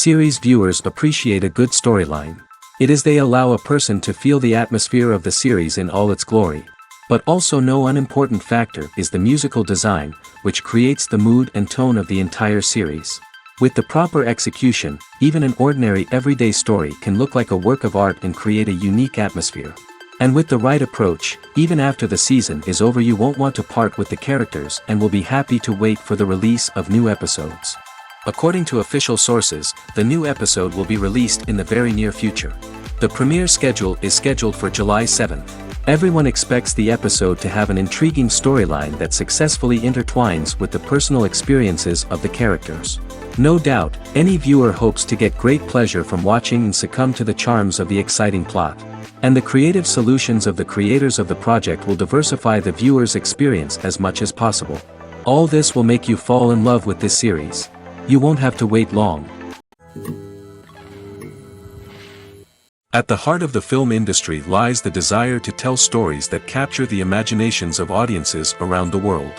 Series viewers appreciate a good storyline. It is they allow a person to feel the atmosphere of the series in all its glory. But also no unimportant factor is the musical design, which creates the mood and tone of the entire series. With the proper execution, even an ordinary everyday story can look like a work of art and create a unique atmosphere. And with the right approach, even after the season is over you won't want to part with the characters and will be happy to wait for the release of new episodes. According to official sources, the new episode will be released in the very near future. The premiere schedule is scheduled for July 7th. Everyone expects the episode to have an intriguing storyline that successfully intertwines with the personal experiences of the characters. No doubt, any viewer hopes to get great pleasure from watching and succumb to the charms of the exciting plot. And the creative solutions of the creators of the project will diversify the viewer's experience as much as possible. All this will make you fall in love with this series. You won't have to wait long. At the heart of the film industry lies the desire to tell stories that capture the imaginations of audiences around the world.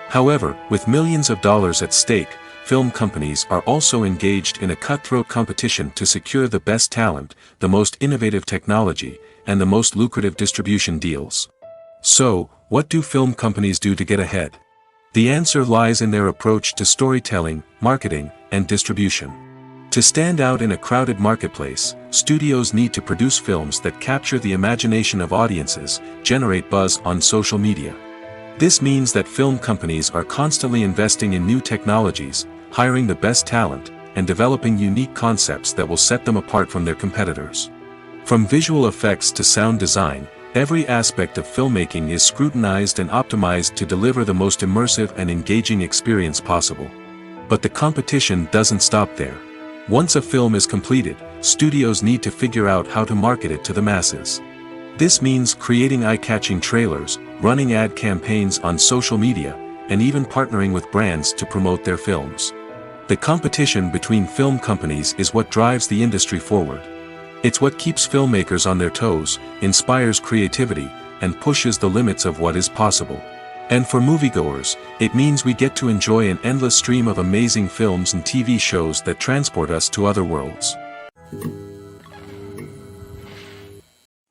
However, with millions of dollars at stake, film companies are also engaged in a cutthroat competition to secure the best talent, the most innovative technology, and the most lucrative distribution deals. So, what do film companies do to get ahead? The answer lies in their approach to storytelling, marketing, and distribution. To stand out in a crowded marketplace, studios need to produce films that capture the imagination of audiences, generate buzz on social media. This means that film companies are constantly investing in new technologies, hiring the best talent, and developing unique concepts that will set them apart from their competitors. From visual effects to sound design, every aspect of filmmaking is scrutinized and optimized to deliver the most immersive and engaging experience possible. But the competition doesn't stop there. Once a film is completed, studios need to figure out how to market it to the masses. This means creating eye-catching trailers, running ad campaigns on social media, and even partnering with brands to promote their films. The competition between film companies is what drives the industry forward. It's what keeps filmmakers on their toes, inspires creativity, and pushes the limits of what is possible. And for moviegoers, it means we get to enjoy an endless stream of amazing films and TV shows that transport us to other worlds.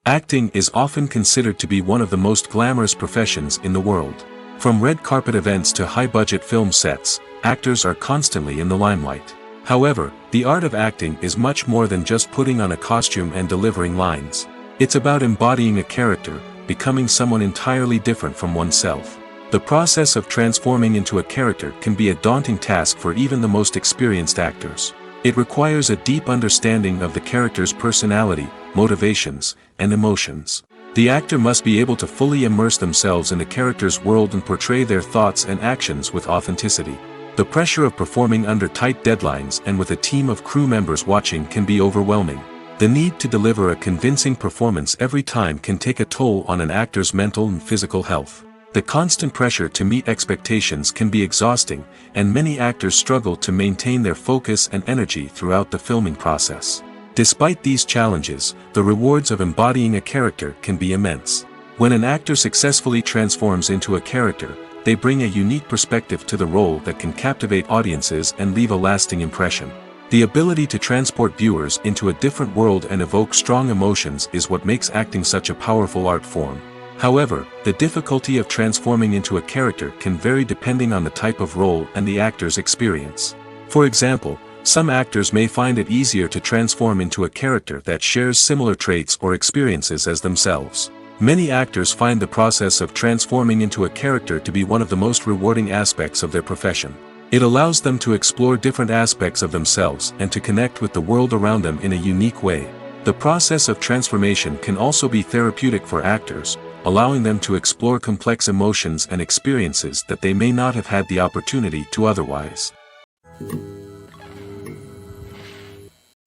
Acting is often considered to be one of the most glamorous professions in the world. From red carpet events to high-budget film sets, actors are constantly in the limelight. However, the art of acting is much more than just putting on a costume and delivering lines. It's about embodying a character, becoming someone entirely different from oneself. The process of transforming into a character can be a daunting task for even the most experienced actors. It requires a deep understanding of the character's personality, motivations, and emotions. The actor must be able to fully immerse themselves in the character's world and portray their thoughts and actions with authenticity. The pressure of performing under tight deadlines and with a team of crew members watching can be overwhelming. The need to deliver a convincing performance every time can take a toll on an actor's mental and physical health. The constant pressure to meet expectations can be exhausting, and many actors struggle to maintain their focus and energy throughout the filming process. Despite these challenges, the rewards of embodying a character can be immense. When an actor successfully transforms into a character, they bring a unique perspective to the role that can captivate audiences and leave a lasting impression. The ability to transport viewers into a different world and evoke strong emotions is what makes acting such a powerful art form. However, the difficulty of transforming into a character can vary depending on the type of role and the actor's experience. For example, some actors may find it easier to transform into a character that shares similar traits or experiences as themselves. Many actors find the process of transforming into a character to be one of the most rewarding aspects of their profession. It allows them to explore different aspects of themselves and to connect with the world around them in a unique way. The process of transformation can also be therapeutic for actors, allowing them to explore complex emotions and experiences that they may not have had the opportunity to otherwise.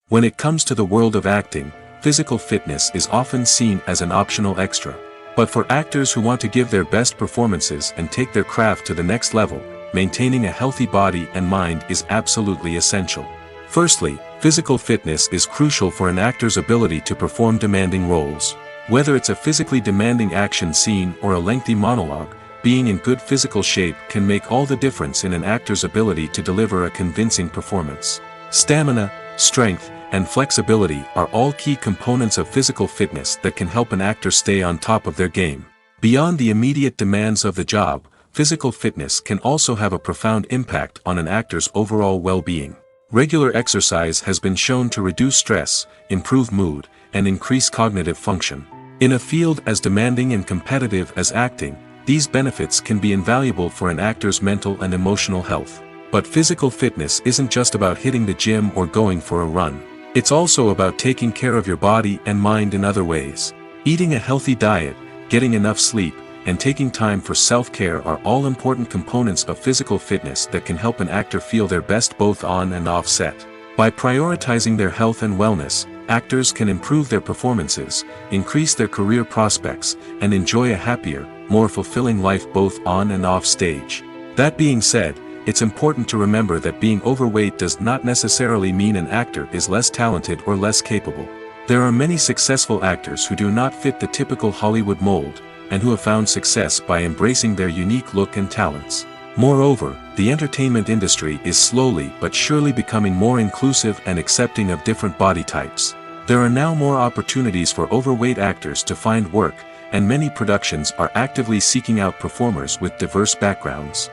When it comes to the world of acting, physical fitness is often seen as an optional extra. But for actors who want to give their best performances and take their craft to the next level, maintaining a healthy body and mind is absolutely essential. Firstly, physical fitness is crucial for an actor's ability to perform demanding roles. Whether it's a physically demanding action scene or a lengthy monologue, being in good physical shape can make all the difference in an actor's ability to deliver a convincing performance. Stamina, strength, and flexibility are all key components of physical fitness that can help an actor stay on top of their game. Beyond the immediate demands of the job, physical fitness can also have a profound impact on an actor's overall well-being. Regular exercise has been shown to reduce stress, improve mood, and increase cognitive function. In a field as demanding and competitive as acting, these benefits can be invaluable for an actor's mental and emotional health. But physical fitness isn't just about hitting the gym or going for a run. It's also about taking care of your body and mind in other ways. Eating a healthy diet, getting enough sleep, and taking time for self-care are all important components of physical fitness that can help an actor feel their best both on and off set. By prioritizing their health and wellness, actors can improve their performances, increase their career prospects, and enjoy a happier, more fulfilling life both on and off stage. That being said, it's important to remember that being overweight does not necessarily mean an actor is less talented or less capable. There are many successful actors who do not fit the typical Hollywood mold, and who have found success by embracing their unique look and talents. Moreover, the entertainment industry is slowly but surely becoming more inclusive and accepting of different body types. There are now more opportunities for overweight actors to find work, and many productions are actively seeking out performers with diverse backgrounds.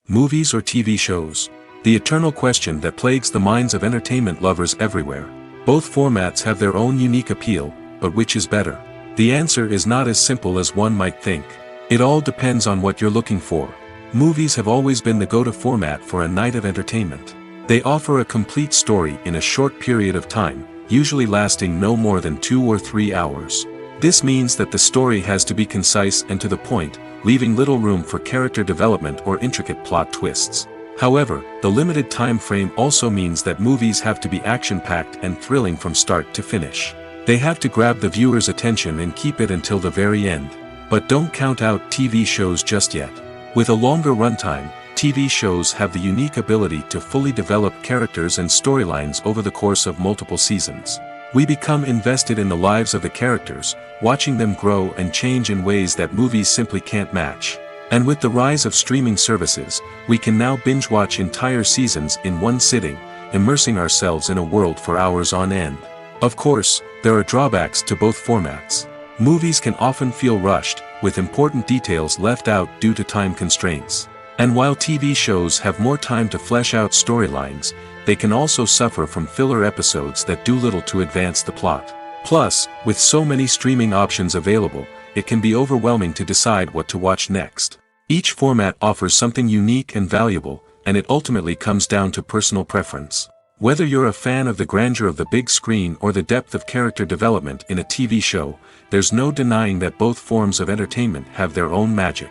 Movies or TV shows? The eternal question that plagues the minds of entertainment lovers everywhere. Both formats have their own unique appeal, but which is better? The answer is not as simple as one might think. It all depends on what you're looking for. Movies have always been the go-to format for a night of entertainment. They offer a complete story in a short period of time, usually lasting no more than 2 or 3 hours. This means that the story has to be concise and to the point, leaving little room for character development or intricate plot twists. However, the limited time frame also means that movies have to be action-packed and thrilling from start to finish. They have to grab the viewer's attention and keep it until the very end. But don't count out TV shows just yet. With a longer runtime, TV shows have the unique ability to fully develop characters and storylines over the course of multiple seasons. We become invested in the lives of the characters, watching them grow and change in ways that movies simply can't match. And with the rise of streaming services, we can now binge-watch entire seasons in one sitting, immersing ourselves in a world for hours on end. Of course, there are drawbacks to both formats. Movies can often feel rushed, with important details left out due to time constraints. And while TV shows have more time to flesh out storylines, they can also suffer from filler episodes that do little to advance the plot. Plus, with so many streaming options available, it can be overwhelming to decide what to watch next. Each format offers something unique and valuable, and it ultimately comes down to personal preference. Whether you're a fan of the grandeur of the big screen or the depth of character development in a TV show, there's no denying that both forms of entertainment have their own magic.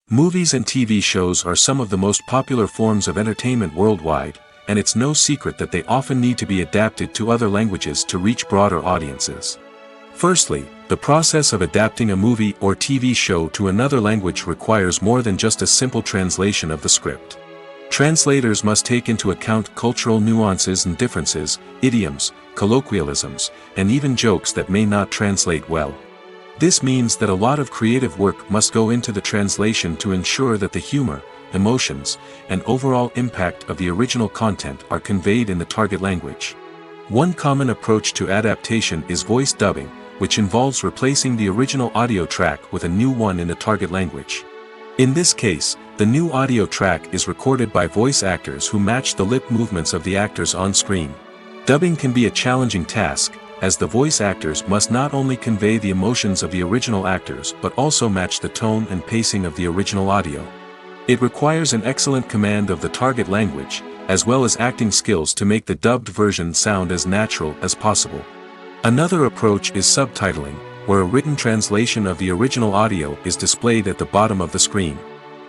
Movies and TV shows are some of the most popular forms of entertainment worldwide, and it's no secret that they often need to be adapted to other languages to reach broader audiences. Firstly, the process of adapting a movie or TV show to another language requires more than just a simple translation of the script. Translators must take into account cultural nuances and differences, idioms, colloquialisms, and even jokes that may not translate well. This means that a lot of creative work must go into the translation to ensure that the humor, emotions, and overall impact of the original content are conveyed in the target language. One common approach to adaptation is voice dubbing, which involves replacing the original audio track with a new one in the target language. In this case, the new audio track is recorded by voice actors who match the lip movements of the actors on screen. Dubbing can be a challenging task, as the voice actors must not only convey the emotions of the original actors but also match the tone and pacing of the original audio. It requires an excellent command of the target language, as well as acting skills to make the dubbed version sound as natural as possible. Another approach is subtitling, where a written translation of the original audio is displayed at the bottom of the screen.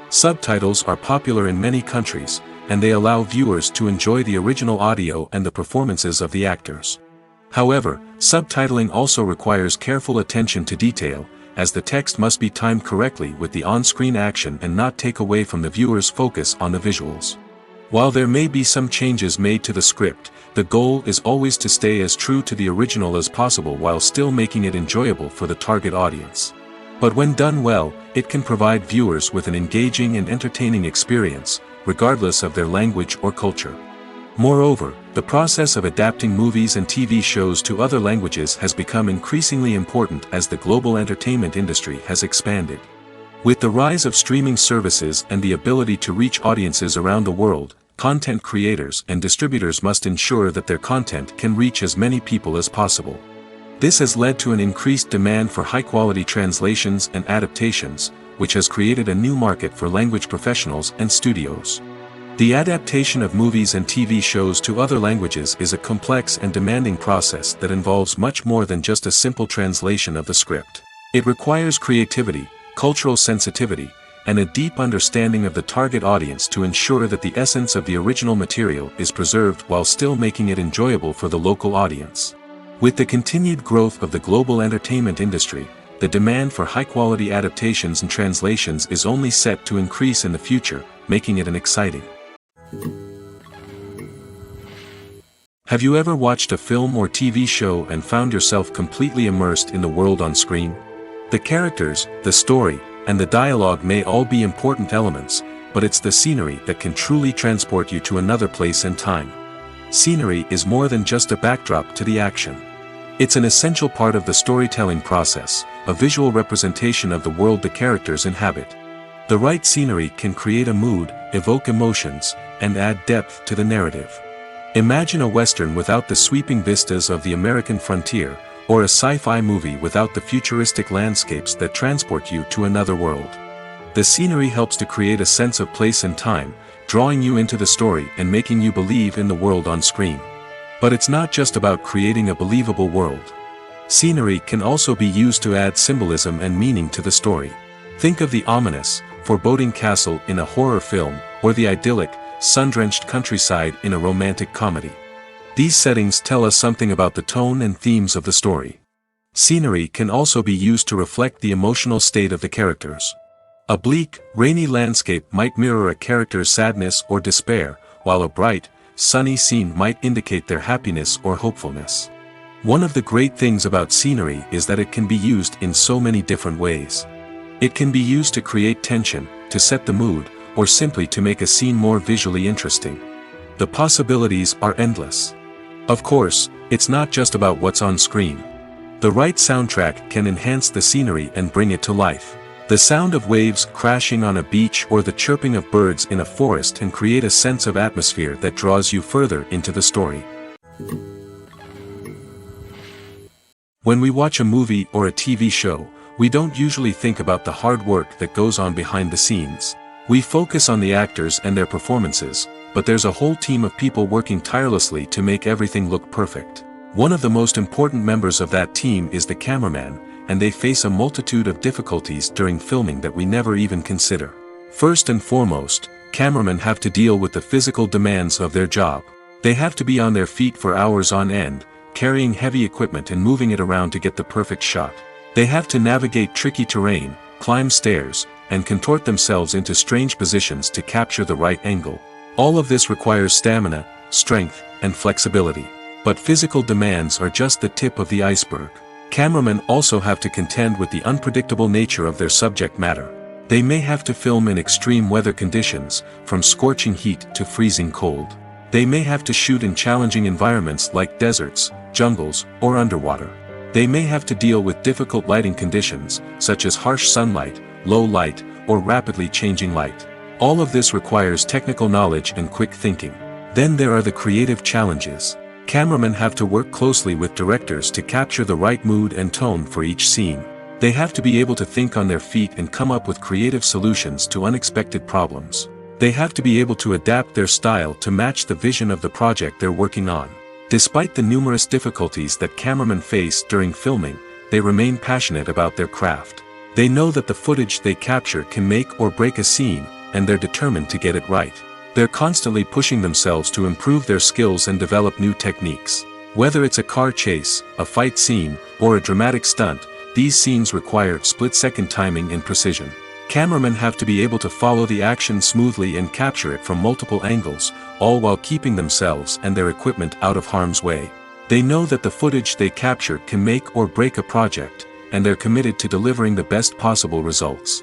Subtitles are popular in many countries, and they allow viewers to enjoy the original audio and the performances of the actors. However, subtitling also requires careful attention to detail, as the text must be timed correctly with the on-screen action and not take away from the viewer's focus on the visuals. While there may be some changes made to the script, the goal is always to stay as true to the original as possible while still making it enjoyable for the target audience. But when done well, it can provide viewers with an engaging and entertaining experience, regardless of their language or culture. Moreover, the process of adapting movies and TV shows to other languages has become increasingly important as the global entertainment industry has expanded. With the rise of streaming services and the ability to reach audiences around the world, content creators and distributors must ensure that their content can reach as many people as possible. This has led to an increased demand for high-quality translations and adaptations, which has created a new market for language professionals and studios. The adaptation of movies and TV shows to other languages is a complex and demanding process that involves much more than just a simple translation of the script. It requires creativity, cultural sensitivity, and a deep understanding of the target audience to ensure that the essence of the original material is preserved while still making it enjoyable for the local audience. With the continued growth of the global entertainment industry, the demand for high-quality adaptations and translations is only set to increase in the future, making it an exciting. Have you ever watched a film or TV show and found yourself completely immersed in the world on screen? The characters, the story, and the dialogue may all be important elements, but it's the scenery that can truly transport you to another place and time. Scenery is more than just a backdrop to the action. It's an essential part of the storytelling process, a visual representation of the world the characters inhabit. The right scenery can create a mood, evoke emotions, and add depth to the narrative. Imagine a Western without the sweeping vistas of the American frontier, or a sci-fi movie without the futuristic landscapes that transport you to another world. The scenery helps to create a sense of place and time, drawing you into the story and making you believe in the world on screen. But it's not just about creating a believable world. Scenery can also be used to add symbolism and meaning to the story. Think of the ominous, foreboding castle in a horror film, or the idyllic, sun-drenched countryside in a romantic comedy. These settings tell us something about the tone and themes of the story. Scenery can also be used to reflect the emotional state of the characters. A bleak, rainy landscape might mirror a character's sadness or despair, while a bright, sunny scene might indicate their happiness or hopefulness. One of the great things about scenery is that it can be used in so many different ways. It can be used to create tension, to set the mood, or simply to make a scene more visually interesting. The possibilities are endless. Of course, it's not just about what's on screen. The right soundtrack can enhance the scenery and bring it to life. The sound of waves crashing on a beach or the chirping of birds in a forest can create a sense of atmosphere that draws you further into the story. When we watch a movie or a TV show, we don't usually think about the hard work that goes on behind the scenes. We focus on the actors and their performances, but there's a whole team of people working tirelessly to make everything look perfect. One of the most important members of that team is the cameraman, and they face a multitude of difficulties during filming that we never even consider. First and foremost, cameramen have to deal with the physical demands of their job. They have to be on their feet for hours on end, carrying heavy equipment and moving it around to get the perfect shot. They have to navigate tricky terrain, climb stairs, and contort themselves into strange positions to capture the right angle. All of this requires stamina, strength, and flexibility. But physical demands are just the tip of the iceberg. Cameramen also have to contend with the unpredictable nature of their subject matter. They may have to film in extreme weather conditions, from scorching heat to freezing cold. They may have to shoot in challenging environments like deserts, jungles, or underwater. They may have to deal with difficult lighting conditions, such as harsh sunlight, low light, or rapidly changing light. All of this requires technical knowledge and quick thinking. Then there are the creative challenges. Cameramen have to work closely with directors to capture the right mood and tone for each scene. They have to be able to think on their feet and come up with creative solutions to unexpected problems. They have to be able to adapt their style to match the vision of the project they're working on. Despite the numerous difficulties that cameramen face during filming, they remain passionate about their craft. They know that the footage they capture can make or break a scene, and they're determined to get it right. They're constantly pushing themselves to improve their skills and develop new techniques. Whether it's a car chase, a fight scene, or a dramatic stunt, these scenes require split-second timing and precision. Cameramen have to be able to follow the action smoothly and capture it from multiple angles, all while keeping themselves and their equipment out of harm's way. They know that the footage they capture can make or break a project, and they're committed to delivering the best possible results.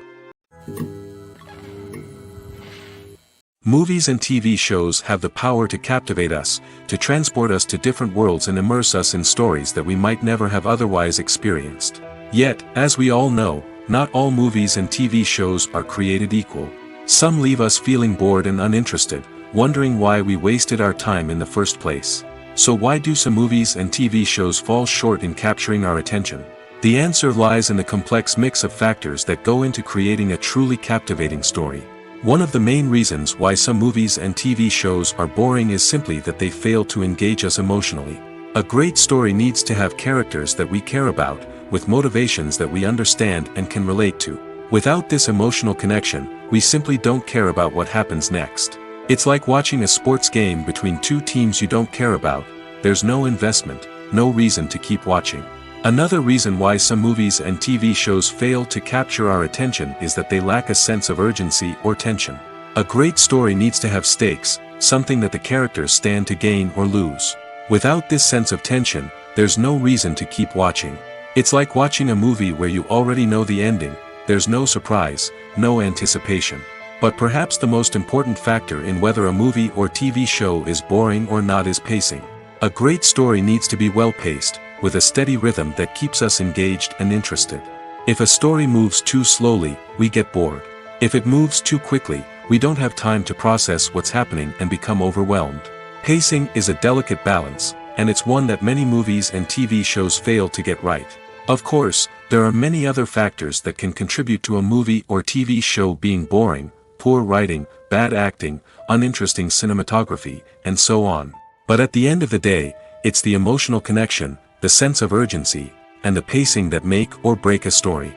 Movies and TV shows have the power to captivate us, to transport us to different worlds and immerse us in stories that we might never have otherwise experienced. Yet, as we all know, not all movies and TV shows are created equal. Some leave us feeling bored and uninterested, wondering why we wasted our time in the first place. So why do some movies and TV shows fall short in capturing our attention? The answer lies in the complex mix of factors that go into creating a truly captivating story. One of the main reasons why some movies and TV shows are boring is simply that they fail to engage us emotionally. A great story needs to have characters that we care about, with motivations that we understand and can relate to. Without this emotional connection, we simply don't care about what happens next. It's like watching a sports game between two teams you don't care about. There's no investment, no reason to keep watching. Another reason why some movies and TV shows fail to capture our attention is that they lack a sense of urgency or tension. A great story needs to have stakes, something that the characters stand to gain or lose. Without this sense of tension, there's no reason to keep watching. It's like watching a movie where you already know the ending. There's no surprise, no anticipation. But perhaps the most important factor in whether a movie or TV show is boring or not is pacing. A great story needs to be well-paced, with a steady rhythm that keeps us engaged and interested. If a story moves too slowly, we get bored. If it moves too quickly, we don't have time to process what's happening and become overwhelmed. Pacing is a delicate balance, and it's one that many movies and TV shows fail to get right. Of course, there are many other factors that can contribute to a movie or TV show being boring: poor writing, bad acting, uninteresting cinematography, and so on. But at the end of the day, it's the emotional connection, the sense of urgency, and the pacing that make or break a story.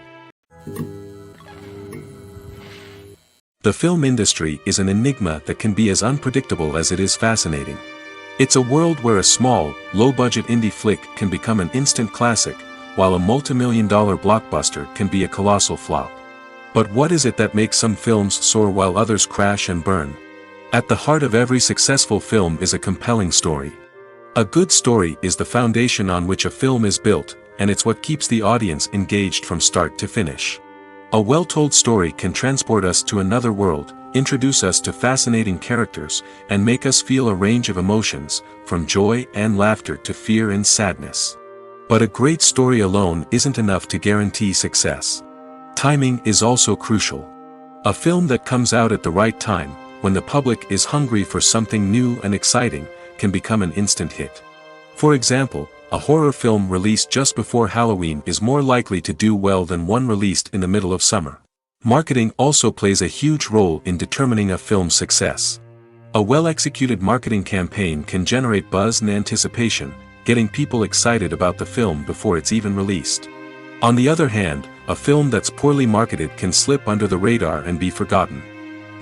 The film industry is an enigma that can be as unpredictable as it is fascinating. It's a world where a small, low-budget indie flick can become an instant classic, while a multi-million-dollar blockbuster can be a colossal flop. But what is it that makes some films soar while others crash and burn? At the heart of every successful film is a compelling story. A good story is the foundation on which a film is built, and it's what keeps the audience engaged from start to finish. A well-told story can transport us to another world, introduce us to fascinating characters, and make us feel a range of emotions, from joy and laughter to fear and sadness. But a great story alone isn't enough to guarantee success. Timing is also crucial. A film that comes out at the right time, when the public is hungry for something new and exciting, can become an instant hit. For example, a horror film released just before Halloween is more likely to do well than one released in the middle of summer. Marketing also plays a huge role in determining a film's success. A well-executed marketing campaign can generate buzz and anticipation, getting people excited about the film before it's even released. On the other hand, a film that's poorly marketed can slip under the radar and be forgotten.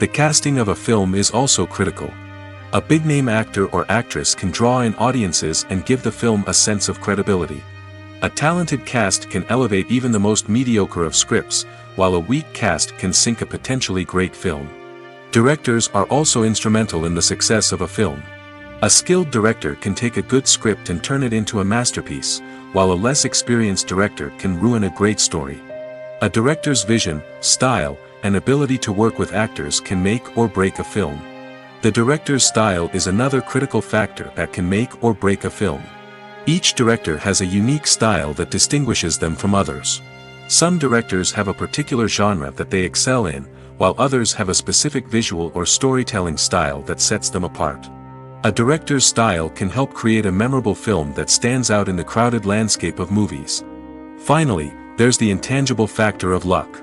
The casting of a film is also critical. A big-name actor or actress can draw in audiences and give the film a sense of credibility. A talented cast can elevate even the most mediocre of scripts, while a weak cast can sink a potentially great film. Directors are also instrumental in the success of a film. A skilled director can take a good script and turn it into a masterpiece, while a less experienced director can ruin a great story. A director's vision, style, and ability to work with actors can make or break a film. The director's style is another critical factor that can make or break a film. Each director has a unique style that distinguishes them from others. Some directors have a particular genre that they excel in, while others have a specific visual or storytelling style that sets them apart. A director's style can help create a memorable film that stands out in the crowded landscape of movies. Finally, there's the intangible factor of luck.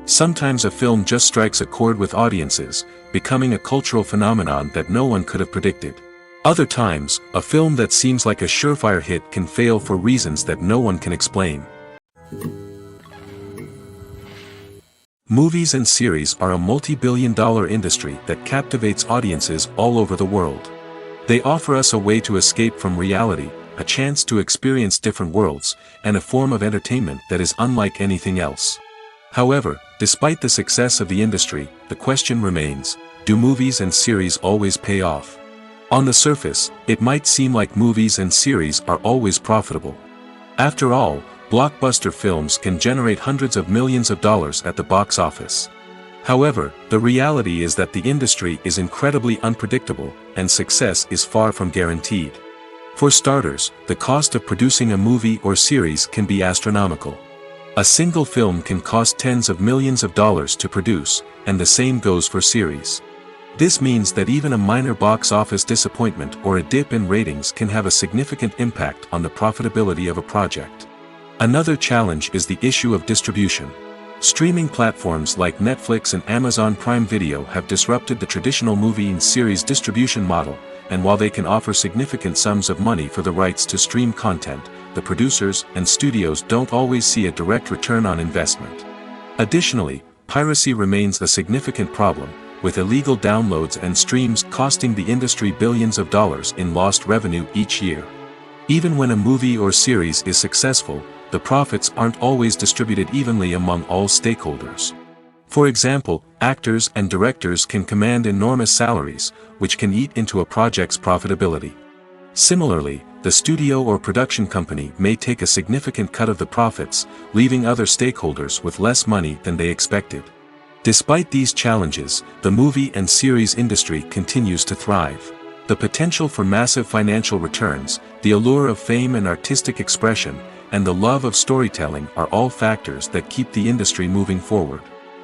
Sometimes a film just strikes a chord with audiences, becoming a cultural phenomenon that no one could have predicted. Other times, a film that seems like a surefire hit can fail for reasons that no one can explain. Movies and series are a multi-billion-dollar industry that captivates audiences all over the world. They offer us a way to escape from reality, a chance to experience different worlds, and a form of entertainment that is unlike anything else. However, despite the success of the industry, the question remains, do movies and series always pay off? On the surface, it might seem like movies and series are always profitable. After all, blockbuster films can generate hundreds of millions of dollars at the box office. However, the reality is that the industry is incredibly unpredictable, and success is far from guaranteed. For starters, the cost of producing a movie or series can be astronomical. A single film can cost tens of millions of dollars to produce, and the same goes for series. This means that even a minor box office disappointment or a dip in ratings can have a significant impact on the profitability of a project. Another challenge is the issue of distribution. Streaming platforms like Netflix and Amazon Prime Video have disrupted the traditional movie and series distribution model, and while they can offer significant sums of money for the rights to stream content, the producers and studios don't always see a direct return on investment. Additionally, piracy remains a significant problem, with illegal downloads and streams costing the industry billions of dollars in lost revenue each year. Even when a movie or series is successful, the profits aren't always distributed evenly among all stakeholders. For example, actors and directors can command enormous salaries, which can eat into a project's profitability. Similarly, the studio or production company may take a significant cut of the profits, leaving other stakeholders with less money than they expected. Despite these challenges, the movie and series industry continues to thrive. The potential for massive financial returns, the allure of fame and artistic expression, and the love of storytelling are all factors that keep the industry moving forward.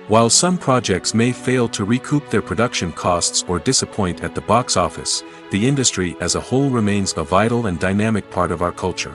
While some projects may fail to recoup their production costs or disappoint at the box office, the industry as a whole remains a vital and dynamic part of our culture.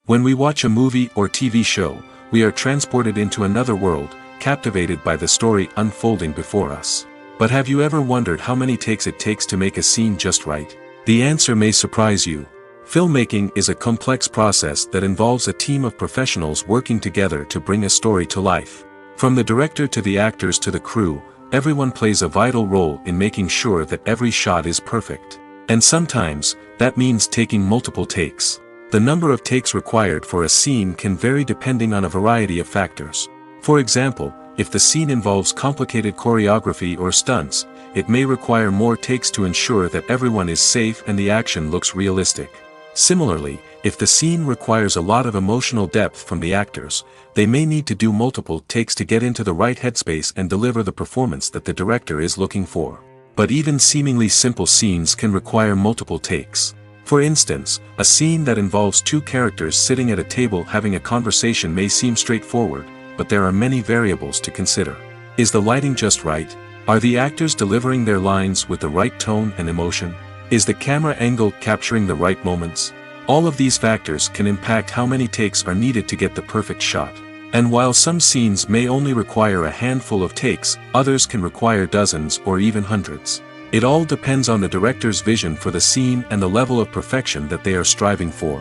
When we watch a movie or TV show, we are transported into another world, captivated by the story unfolding before us. But have you ever wondered how many takes it takes to make a scene just right? The answer may surprise you. Filmmaking is a complex process that involves a team of professionals working together to bring a story to life. From the director to the actors to the crew, everyone plays a vital role in making sure that every shot is perfect. And sometimes, that means taking multiple takes. The number of takes required for a scene can vary depending on a variety of factors. For example, if the scene involves complicated choreography or stunts, it may require more takes to ensure that everyone is safe and the action looks realistic. Similarly, if the scene requires a lot of emotional depth from the actors, they may need to do multiple takes to get into the right headspace and deliver the performance that the director is looking for. But even seemingly simple scenes can require multiple takes. For instance, a scene that involves two characters sitting at a table having a conversation may seem straightforward, but there are many variables to consider. Is the lighting just right? Are the actors delivering their lines with the right tone and emotion? Is the camera angle capturing the right moments? All of these factors can impact how many takes are needed to get the perfect shot. And while some scenes may only require a handful of takes, others can require dozens or even hundreds. It all depends on the director's vision for the scene and the level of perfection that they are striving for.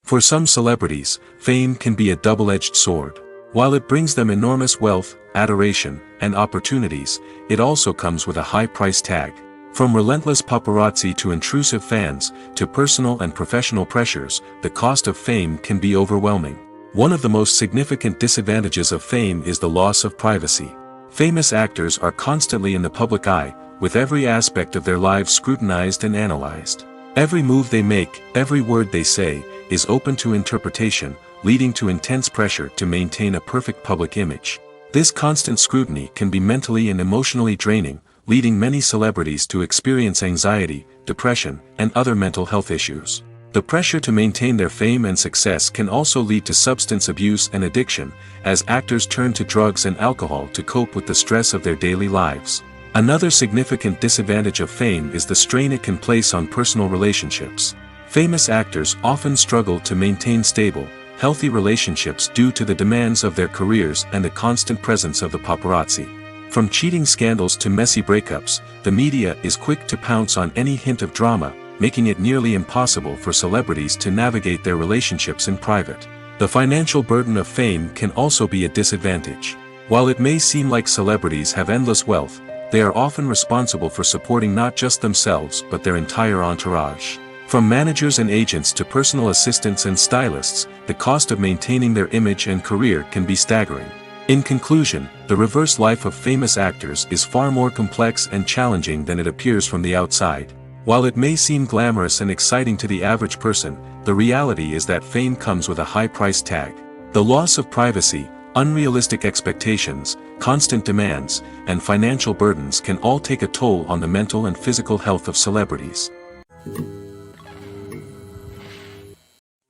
For some celebrities, fame can be a double-edged sword. While it brings them enormous wealth, adoration, and opportunities, it also comes with a high price tag. From relentless paparazzi to intrusive fans, to personal and professional pressures, the cost of fame can be overwhelming. One of the most significant disadvantages of fame is the loss of privacy. Famous actors are constantly in the public eye, with every aspect of their lives scrutinized and analyzed. Every move they make, every word they say, is open to interpretation, leading to intense pressure to maintain a perfect public image. This constant scrutiny can be mentally and emotionally draining, leading many celebrities to experience anxiety, depression, and other mental health issues. The pressure to maintain their fame and success can also lead to substance abuse and addiction, as actors turn to drugs and alcohol to cope with the stress of their daily lives. Another significant disadvantage of fame is the strain it can place on personal relationships. Famous actors often struggle to maintain stable, healthy relationships due to the demands of their careers and the constant presence of the paparazzi. From cheating scandals to messy breakups, the media is quick to pounce on any hint of drama, making it nearly impossible for celebrities to navigate their relationships in private. The financial burden of fame can also be a disadvantage. While it may seem like celebrities have endless wealth, they are often responsible for supporting not just themselves but their entire entourage. From managers and agents to personal assistants and stylists, the cost of maintaining their image and career can be staggering. In conclusion, the reverse life of famous actors is far more complex and challenging than it appears from the outside. While it may seem glamorous and exciting to the average person, the reality is that fame comes with a high price tag. The loss of privacy, unrealistic expectations, constant demands, and financial burdens can all take a toll on the mental and physical health of celebrities.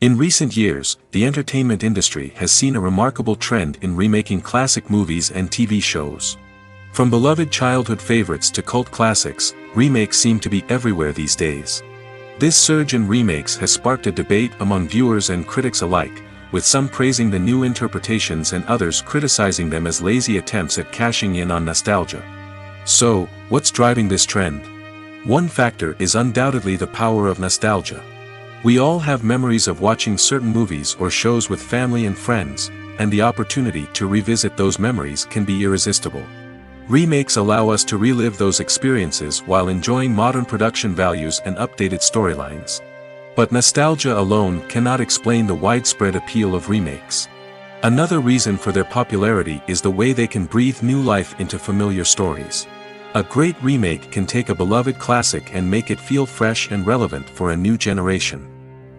In recent years, the entertainment industry has seen a remarkable trend in remaking classic movies and TV shows. From beloved childhood favorites to cult classics, remakes seem to be everywhere these days. This surge in remakes has sparked a debate among viewers and critics alike, with some praising the new interpretations and others criticizing them as lazy attempts at cashing in on nostalgia. So, what's driving this trend? One factor is undoubtedly the power of nostalgia. We all have memories of watching certain movies or shows with family and friends, and the opportunity to revisit those memories can be irresistible. Remakes allow us to relive those experiences while enjoying modern production values and updated storylines. But nostalgia alone cannot explain the widespread appeal of remakes. Another reason for their popularity is the way they can breathe new life into familiar stories. A great remake can take a beloved classic and make it feel fresh and relevant for a new generation.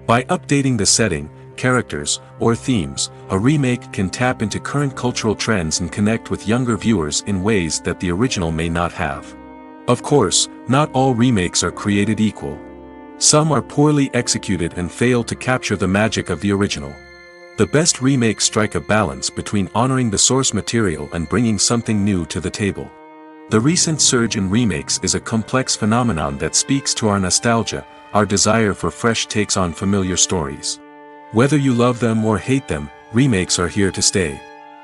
By updating the setting, characters, or themes, a remake can tap into current cultural trends and connect with younger viewers in ways that the original may not have. Of course, not all remakes are created equal. Some are poorly executed and fail to capture the magic of the original. The best remakes strike a balance between honoring the source material and bringing something new to the table. The recent surge in remakes is a complex phenomenon that speaks to our nostalgia, our desire for fresh takes on familiar stories. Whether you love them or hate them, remakes are here to stay.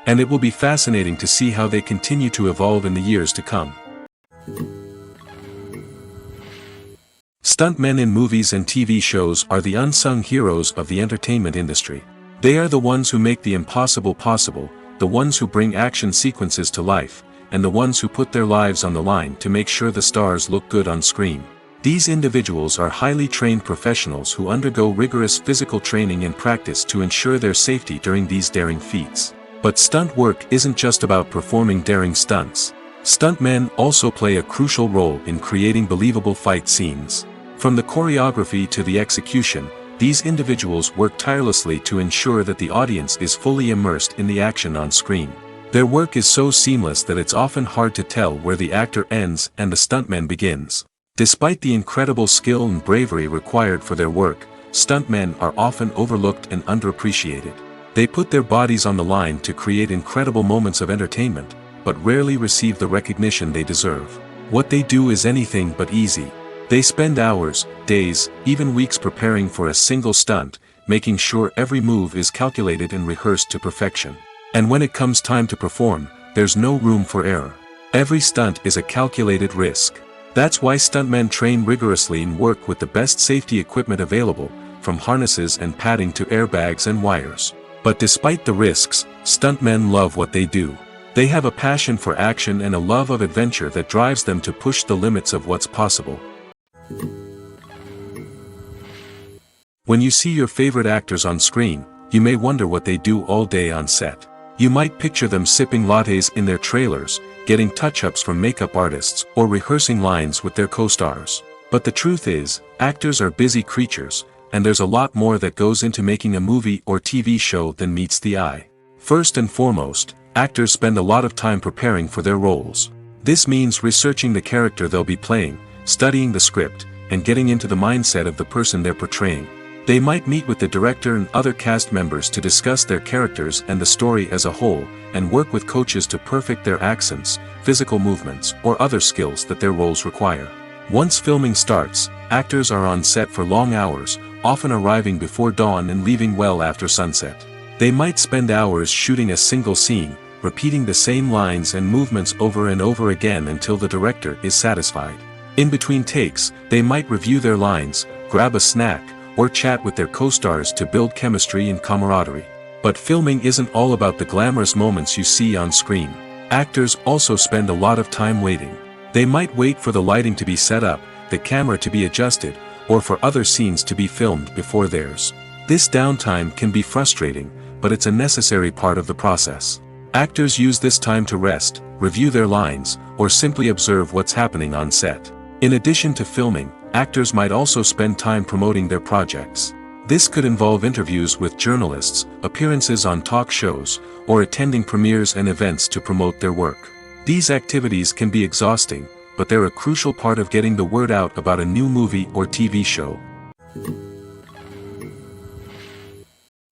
And it will be fascinating to see how they continue to evolve in the years to come. Stuntmen in movies and TV shows are the unsung heroes of the entertainment industry. They are the ones who make the impossible possible, the ones who bring action sequences to life, and the ones who put their lives on the line to make sure the stars look good on screen. These individuals are highly trained professionals who undergo rigorous physical training and practice to ensure their safety during these daring feats. But stunt work isn't just about performing daring stunts. Stuntmen also play a crucial role in creating believable fight scenes. From the choreography to the execution, these individuals work tirelessly to ensure that the audience is fully immersed in the action on screen. Their work is so seamless that it's often hard to tell where the actor ends and the stuntman begins. Despite the incredible skill and bravery required for their work, stuntmen are often overlooked and underappreciated. They put their bodies on the line to create incredible moments of entertainment, but rarely receive the recognition they deserve. What they do is anything but easy. They spend hours, days, even weeks preparing for a single stunt, making sure every move is calculated and rehearsed to perfection. And when it comes time to perform, there's no room for error. Every stunt is a calculated risk. That's why stuntmen train rigorously and work with the best safety equipment available, from harnesses and padding to airbags and wires. But despite the risks, stuntmen love what they do. They have a passion for action and a love of adventure that drives them to push the limits of what's possible. When you see your favorite actors on screen, you may wonder what they do all day on set. You might picture them sipping lattes in their trailers, getting touch-ups from makeup artists, or rehearsing lines with their co-stars. But the truth is, actors are busy creatures, and there's a lot more that goes into making a movie or TV show than meets the eye. First and foremost, actors spend a lot of time preparing for their roles. This means researching the character they'll be playing, studying the script, and getting into the mindset of the person they're portraying. They might meet with the director and other cast members to discuss their characters and the story as a whole, and work with coaches to perfect their accents, physical movements, or other skills that their roles require. Once filming starts, actors are on set for long hours, often arriving before dawn and leaving well after sunset. They might spend hours shooting a single scene, repeating the same lines and movements over and over again until the director is satisfied. In between takes, they might review their lines, grab a snack, or chat with their co-stars to build chemistry and camaraderie. But filming isn't all about the glamorous moments you see on screen. Actors also spend a lot of time waiting. They might wait for the lighting to be set up, the camera to be adjusted, or for other scenes to be filmed before theirs. This downtime can be frustrating, but it's a necessary part of the process. Actors use this time to rest, review their lines, or simply observe what's happening on set. In addition to filming, actors might also spend time promoting their projects. This could involve interviews with journalists, appearances on talk shows, or attending premieres and events to promote their work. These activities can be exhausting, but they're a crucial part of getting the word out about a new movie or TV show.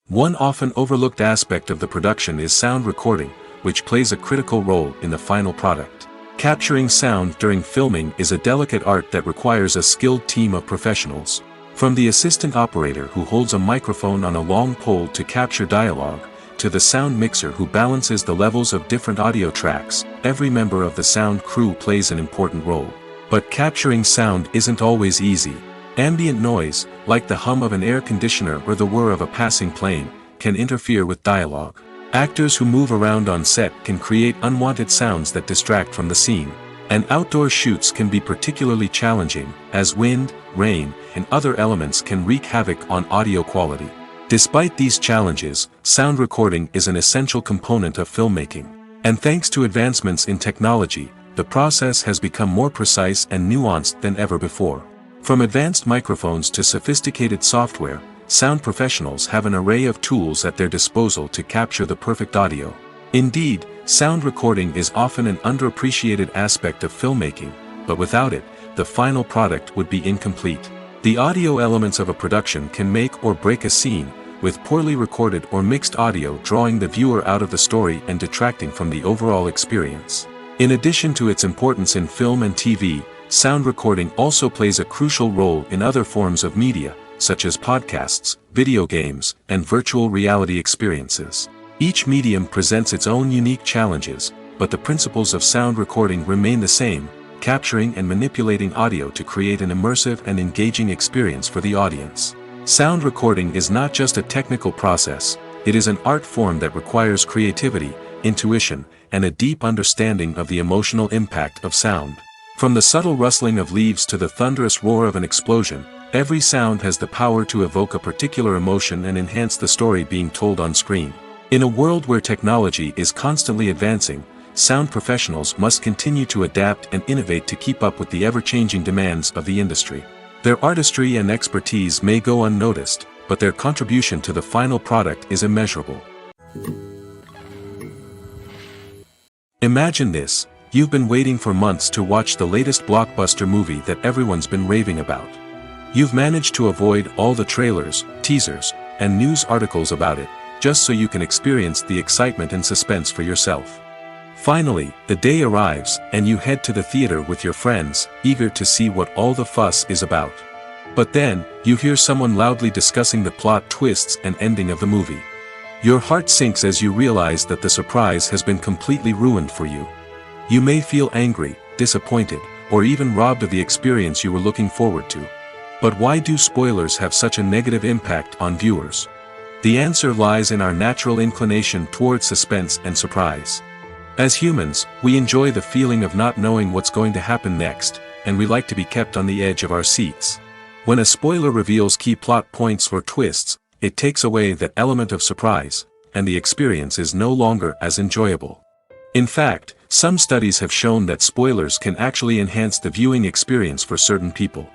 One often overlooked aspect of the production is sound recording, which plays a critical role in the final product. Capturing sound during filming is a delicate art that requires a skilled team of professionals. From the assistant operator who holds a microphone on a long pole to capture dialogue, to the sound mixer who balances the levels of different audio tracks, every member of the sound crew plays an important role. But capturing sound isn't always easy. Ambient noise, like the hum of an air conditioner or the whir of a passing plane, can interfere with dialogue. Actors who move around on set can create unwanted sounds that distract from the scene. And outdoor shoots can be particularly challenging, as wind, rain, and other elements can wreak havoc on audio quality. Despite these challenges, sound recording is an essential component of filmmaking. And thanks to advancements in technology, the process has become more precise and nuanced than ever before. From advanced microphones to sophisticated software, sound professionals have an array of tools at their disposal to capture the perfect audio. Indeed, sound recording is often an underappreciated aspect of filmmaking, but without it, the final product would be incomplete. The audio elements of a production can make or break a scene, with poorly recorded or mixed audio drawing the viewer out of the story and detracting from the overall experience. In addition to its importance in film and TV, sound recording also plays a crucial role in other forms of media, such as podcasts, video games, and virtual reality experiences. Each medium presents its own unique challenges, but the principles of sound recording remain the same: capturing and manipulating audio to create an immersive and engaging experience for the audience. Sound recording is not just a technical process, it is an art form that requires creativity, intuition, and a deep understanding of the emotional impact of sound. From the subtle rustling of leaves to the thunderous roar of an explosion, every sound has the power to evoke a particular emotion and enhance the story being told on screen. In a world where technology is constantly advancing, sound professionals must continue to adapt and innovate to keep up with the ever-changing demands of the industry. Their artistry and expertise may go unnoticed, but their contribution to the final product is immeasurable. Imagine this: you've been waiting for months to watch the latest blockbuster movie that everyone's been raving about. You've managed to avoid all the trailers, teasers, and news articles about it, just so you can experience the excitement and suspense for yourself. Finally, the day arrives, and you head to the theater with your friends, eager to see what all the fuss is about. But then, you hear someone loudly discussing the plot twists and ending of the movie. Your heart sinks as you realize that the surprise has been completely ruined for you. You may feel angry, disappointed, or even robbed of the experience you were looking forward to. But why do spoilers have such a negative impact on viewers? The answer lies in our natural inclination towards suspense and surprise. As humans, we enjoy the feeling of not knowing what's going to happen next, and we like to be kept on the edge of our seats. When a spoiler reveals key plot points or twists, it takes away that element of surprise, and the experience is no longer as enjoyable. In fact, some studies have shown that spoilers can actually enhance the viewing experience for certain people.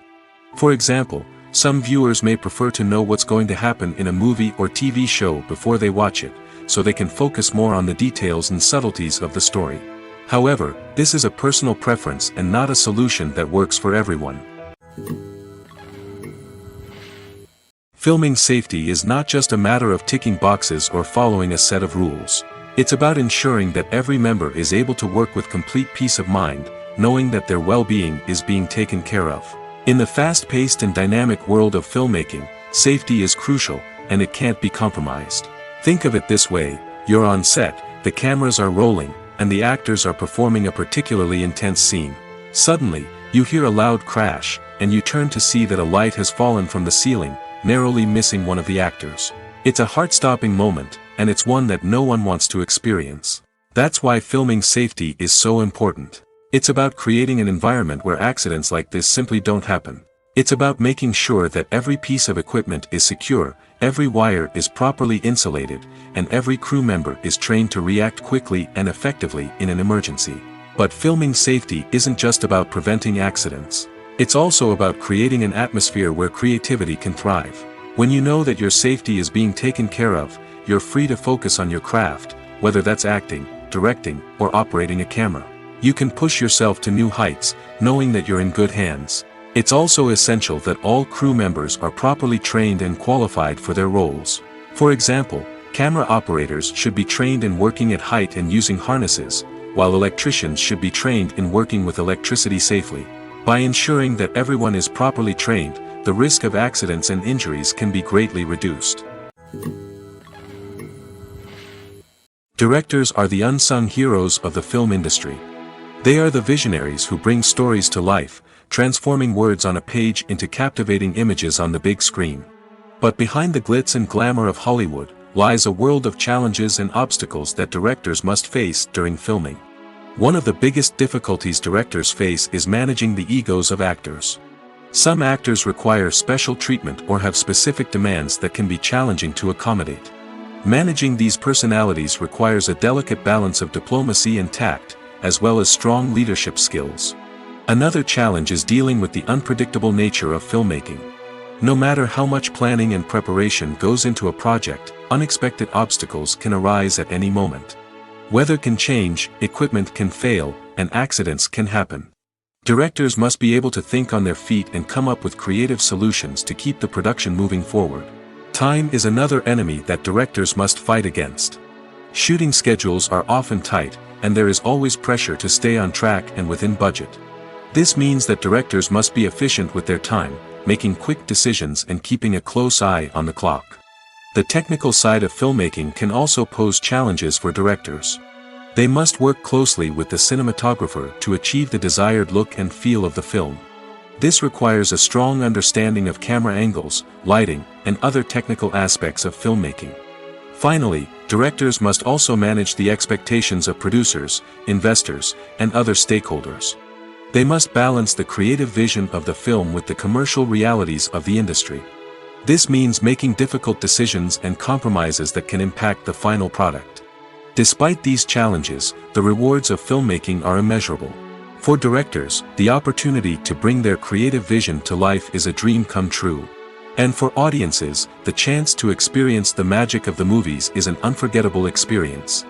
For example, some viewers may prefer to know what's going to happen in a movie or TV show before they watch it, so they can focus more on the details and subtleties of the story. However, this is a personal preference and not a solution that works for everyone. Filming safety is not just a matter of ticking boxes or following a set of rules. It's about ensuring that every member is able to work with complete peace of mind, knowing that their well-being is being taken care of. In the fast-paced and dynamic world of filmmaking, safety is crucial, and it can't be compromised. Think of it this way: you're on set, the cameras are rolling, and the actors are performing a particularly intense scene. Suddenly, you hear a loud crash, and you turn to see that a light has fallen from the ceiling, narrowly missing one of the actors. It's a heart-stopping moment, and it's one that no one wants to experience. That's why filming safety is so important. It's about creating an environment where accidents like this simply don't happen. It's about making sure that every piece of equipment is secure, every wire is properly insulated, and every crew member is trained to react quickly and effectively in an emergency. But filming safety isn't just about preventing accidents. It's also about creating an atmosphere where creativity can thrive. When you know that your safety is being taken care of, you're free to focus on your craft, whether that's acting, directing, or operating a camera. You can push yourself to new heights, knowing that you're in good hands. It's also essential that all crew members are properly trained and qualified for their roles. For example, camera operators should be trained in working at height and using harnesses, while electricians should be trained in working with electricity safely. By ensuring that everyone is properly trained, the risk of accidents and injuries can be greatly reduced. Directors are the unsung heroes of the film industry. They are the visionaries who bring stories to life, transforming words on a page into captivating images on the big screen. But behind the glitz and glamour of Hollywood lies a world of challenges and obstacles that directors must face during filming. One of the biggest difficulties directors face is managing the egos of actors. Some actors require special treatment or have specific demands that can be challenging to accommodate. Managing these personalities requires a delicate balance of diplomacy and tact, as well as strong leadership skills. Another challenge is dealing with the unpredictable nature of filmmaking. No matter how much planning and preparation goes into a project, unexpected obstacles can arise at any moment. Weather can change, equipment can fail, and accidents can happen. Directors must be able to think on their feet and come up with creative solutions to keep the production moving forward. Time is another enemy that directors must fight against. Shooting schedules are often tight, and there is always pressure to stay on track and within budget. This means that directors must be efficient with their time, making quick decisions and keeping a close eye on the clock. The technical side of filmmaking can also pose challenges for directors. They must work closely with the cinematographer to achieve the desired look and feel of the film. This requires a strong understanding of camera angles, lighting, and other technical aspects of filmmaking. Finally, directors must also manage the expectations of producers, investors, and other stakeholders. They must balance the creative vision of the film with the commercial realities of the industry. This means making difficult decisions and compromises that can impact the final product. Despite these challenges, the rewards of filmmaking are immeasurable. For directors, the opportunity to bring their creative vision to life is a dream come true. And for audiences, the chance to experience the magic of the movies is an unforgettable experience.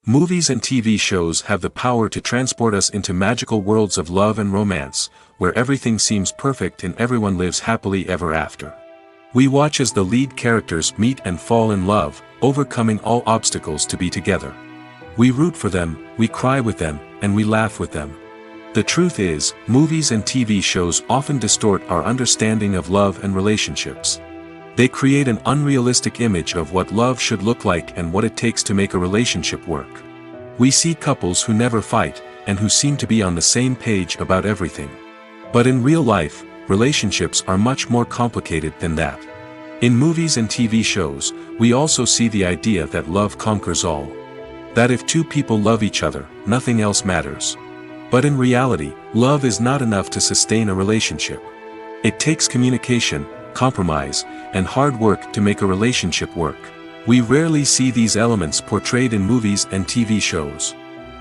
Movies and TV shows have the power to transport us into magical worlds of love and romance, where everything seems perfect and everyone lives happily ever after. We watch as the lead characters meet and fall in love, overcoming all obstacles to be together. We root for them, we cry with them, and we laugh with them. The truth is, movies and TV shows often distort our understanding of love and relationships. They create an unrealistic image of what love should look like and what it takes to make a relationship work. We see couples who never fight, and who seem to be on the same page about everything. But in real life, relationships are much more complicated than that. In movies and TV shows, we also see the idea that love conquers all. That if two people love each other, nothing else matters. But in reality, love is not enough to sustain a relationship. It takes communication, compromise, and hard work to make a relationship work. We rarely see these elements portrayed in movies and TV shows.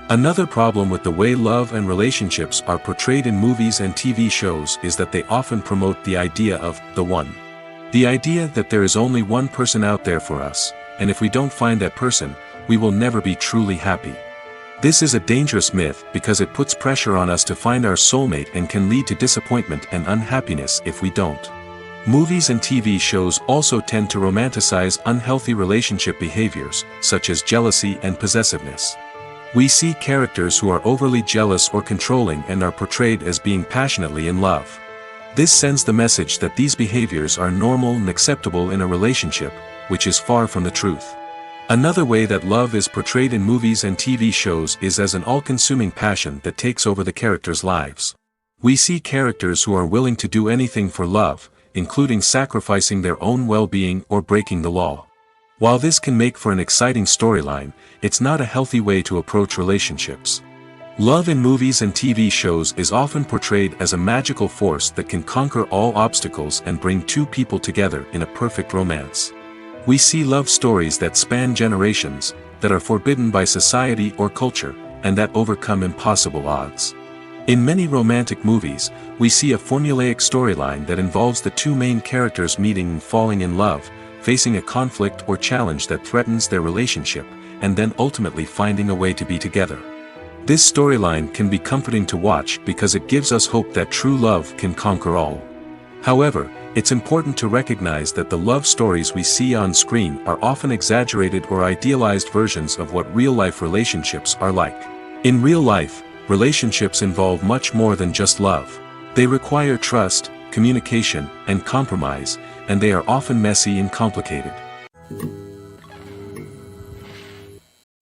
Another problem with the way love and relationships are portrayed in movies and TV shows is that they often promote the idea of the one. The idea that there is only one person out there for us, and if we don't find that person, we will never be truly happy. This is a dangerous myth because it puts pressure on us to find our soulmate and can lead to disappointment and unhappiness if we don't. Movies and TV shows also tend to romanticize unhealthy relationship behaviors, such as jealousy and possessiveness. We see characters who are overly jealous or controlling and are portrayed as being passionately in love. This sends the message that these behaviors are normal and acceptable in a relationship, which is far from the truth. Another way that love is portrayed in movies and TV shows is as an all-consuming passion that takes over the characters' lives. We see characters who are willing to do anything for love, including sacrificing their own well-being or breaking the law. While this can make for an exciting storyline, it's not a healthy way to approach relationships. Love in movies and TV shows is often portrayed as a magical force that can conquer all obstacles and bring two people together in a perfect romance. We see love stories that span generations, that are forbidden by society or culture, and that overcome impossible odds. In many romantic movies, we see a formulaic storyline that involves the two main characters meeting and falling in love, facing a conflict or challenge that threatens their relationship, and then ultimately finding a way to be together. This storyline can be comforting to watch because it gives us hope that true love can conquer all. However, it's important to recognize that the love stories we see on screen are often exaggerated or idealized versions of what real-life relationships are like. In real life, relationships involve much more than just love. They require trust, communication, and compromise, and they are often messy and complicated.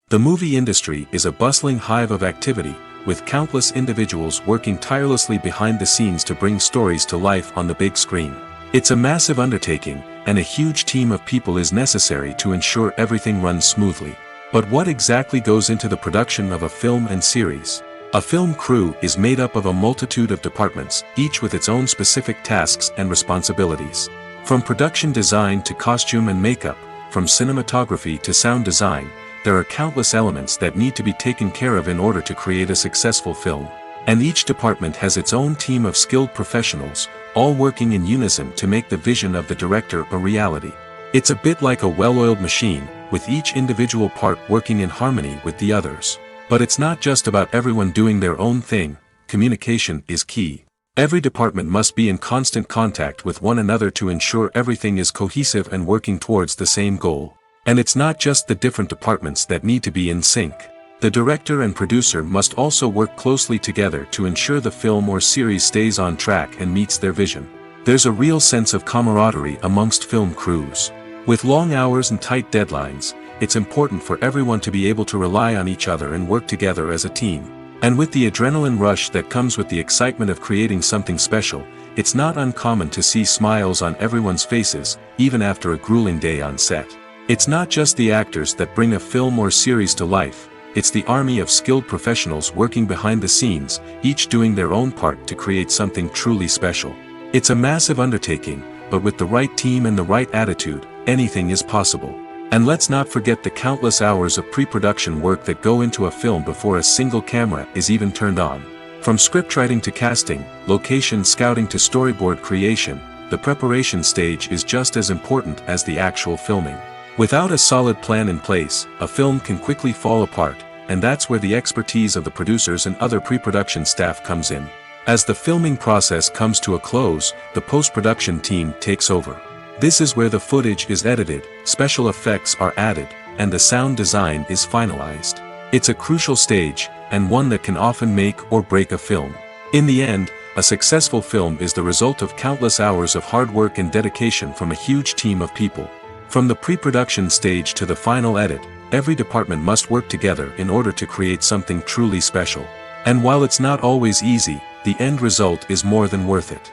The movie industry is a bustling hive of activity, with countless individuals working tirelessly behind the scenes to bring stories to life on the big screen. It's a massive undertaking, and a huge team of people is necessary to ensure everything runs smoothly. But what exactly goes into the production of a film and series? A film crew is made up of a multitude of departments, each with its own specific tasks and responsibilities. From production design to costume and makeup, from cinematography to sound design, there are countless elements that need to be taken care of in order to create a successful film. And each department has its own team of skilled professionals, all working in unison to make the vision of the director a reality. It's a bit like a well-oiled machine, with each individual part working in harmony with the others. But it's not just about everyone doing their own thing. Communication is key. Every department must be in constant contact with one another to ensure everything is cohesive and working towards the same goal. And it's not just the different departments that need to be in sync. The director and producer must also work closely together to ensure the film or series stays on track and meets their vision. There's a real sense of camaraderie amongst film crews. With long hours and tight deadlines, it's important for everyone to be able to rely on each other and work together as a team. And with the adrenaline rush that comes with the excitement of creating something special, it's not uncommon to see smiles on everyone's faces, even after a grueling day on set. It's not just the actors that bring a film or series to life. It's the army of skilled professionals working behind the scenes, each doing their own part to create something truly special. It's a massive undertaking, but with the right team and the right attitude, anything is possible. And let's not forget the countless hours of pre-production work that go into a film before a single camera is even turned on. From scriptwriting to casting, location scouting to storyboard creation, the preparation stage is just as important as the actual filming. Without a solid plan in place, a film can quickly fall apart, and that's where the expertise of the producers and other pre-production staff comes in. As the filming process comes to a close, the post-production team takes over. This is where the footage is edited, special effects are added, and the sound design is finalized. It's a crucial stage, and one that can often make or break a film. In the end, a successful film is the result of countless hours of hard work and dedication from a huge team of people. From the pre-production stage to the final edit, every department must work together in order to create something truly special. And while it's not always easy, the end result is more than worth it.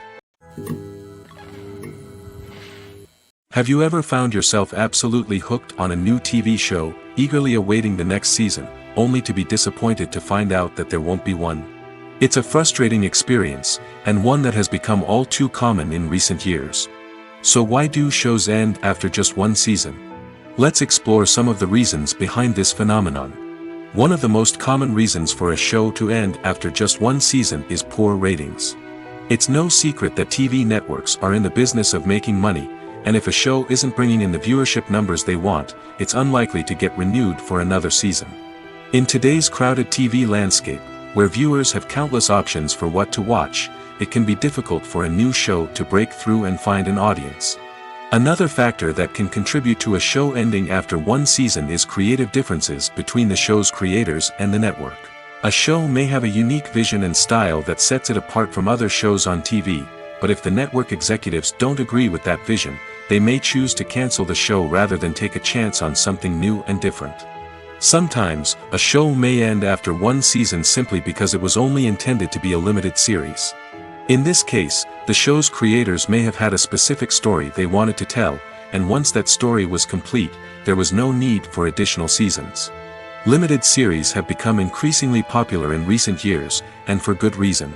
Have you ever found yourself absolutely hooked on a new TV show, eagerly awaiting the next season, only to be disappointed to find out that there won't be one? It's a frustrating experience, and one that has become all too common in recent years. So why do shows end after just one season? Let's explore some of the reasons behind this phenomenon. One of the most common reasons for a show to end after just one season is poor ratings. It's no secret that TV networks are in the business of making money, and if a show isn't bringing in the viewership numbers they want, it's unlikely to get renewed for another season. In today's crowded TV landscape, where viewers have countless options for what to watch, it can be difficult for a new show to break through and find an audience. Another factor that can contribute to a show ending after one season is creative differences between the show's creators and the network. A show may have a unique vision and style that sets it apart from other shows on TV, but if the network executives don't agree with that vision, they may choose to cancel the show rather than take a chance on something new and different. Sometimes, a show may end after one season simply because it was only intended to be a limited series. In this case, the show's creators may have had a specific story they wanted to tell, and once that story was complete, there was no need for additional seasons. Limited series have become increasingly popular in recent years, and for good reason.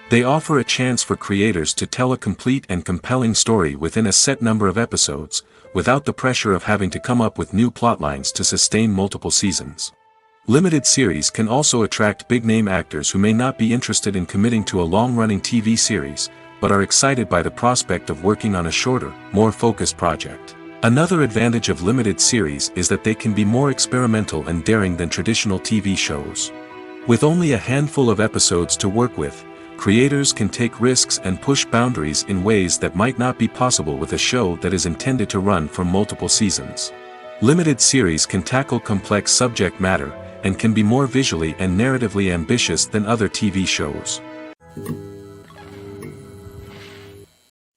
They offer a chance for creators to tell a complete and compelling story within a set number of episodes, without the pressure of having to come up with new plotlines to sustain multiple seasons. Limited series can also attract big-name actors who may not be interested in committing to a long-running TV series, but are excited by the prospect of working on a shorter, more focused project. Another advantage of limited series is that they can be more experimental and daring than traditional TV shows. With only a handful of episodes to work with, creators can take risks and push boundaries in ways that might not be possible with a show that is intended to run for multiple seasons. Limited series can tackle complex subject matter, and can be more visually and narratively ambitious than other TV shows.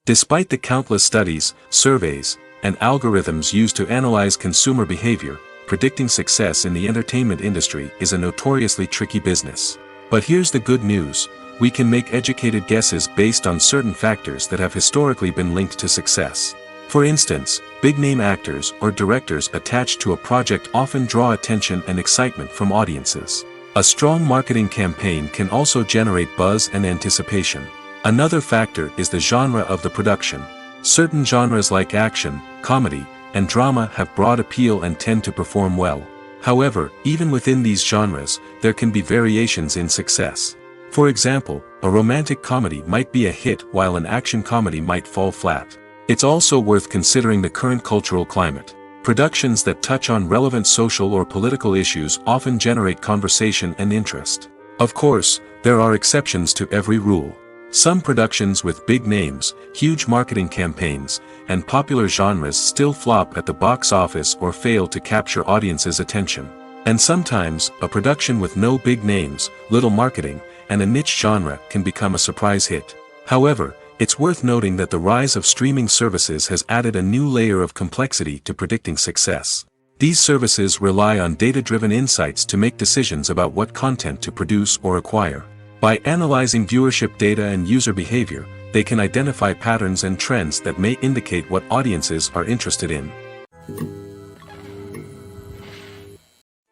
Despite the countless studies, surveys, and algorithms used to analyze consumer behavior, predicting success in the entertainment industry is a notoriously tricky business. But here's the good news: we can make educated guesses based on certain factors that have historically been linked to success. For instance, big-name actors or directors attached to a project often draw attention and excitement from audiences. A strong marketing campaign can also generate buzz and anticipation. Another factor is the genre of the production. Certain genres like action, comedy, and drama have broad appeal and tend to perform well. However, even within these genres, there can be variations in success. For example, a romantic comedy might be a hit while an action comedy might fall flat. It's also worth considering the current cultural climate. Productions that touch on relevant social or political issues often generate conversation and interest. Of course, there are exceptions to every rule. Some productions with big names, huge marketing campaigns, and popular genres still flop at the box office or fail to capture audiences' attention. And sometimes, a production with no big names, little marketing, and a niche genre can become a surprise hit. However, it's worth noting that the rise of streaming services has added a new layer of complexity to predicting success. These services rely on data-driven insights to make decisions about what content to produce or acquire. By analyzing viewership data and user behavior, they can identify patterns and trends that may indicate what audiences are interested in.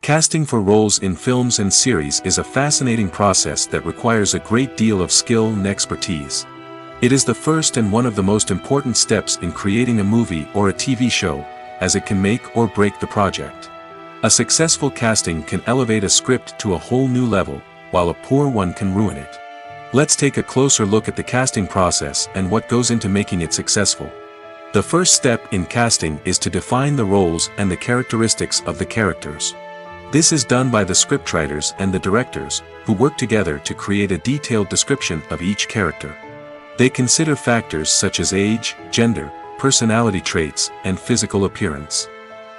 Casting for roles in films and series is a fascinating process that requires a great deal of skill and expertise. It is the first and one of the most important steps in creating a movie or a TV show, as it can make or break the project. A successful casting can elevate a script to a whole new level, while a poor one can ruin it. Let's take a closer look at the casting process and what goes into making it successful. The first step in casting is to define the roles and the characteristics of the characters. This is done by the scriptwriters and the directors, who work together to create a detailed description of each character. They consider factors such as age, gender, personality traits, and physical appearance.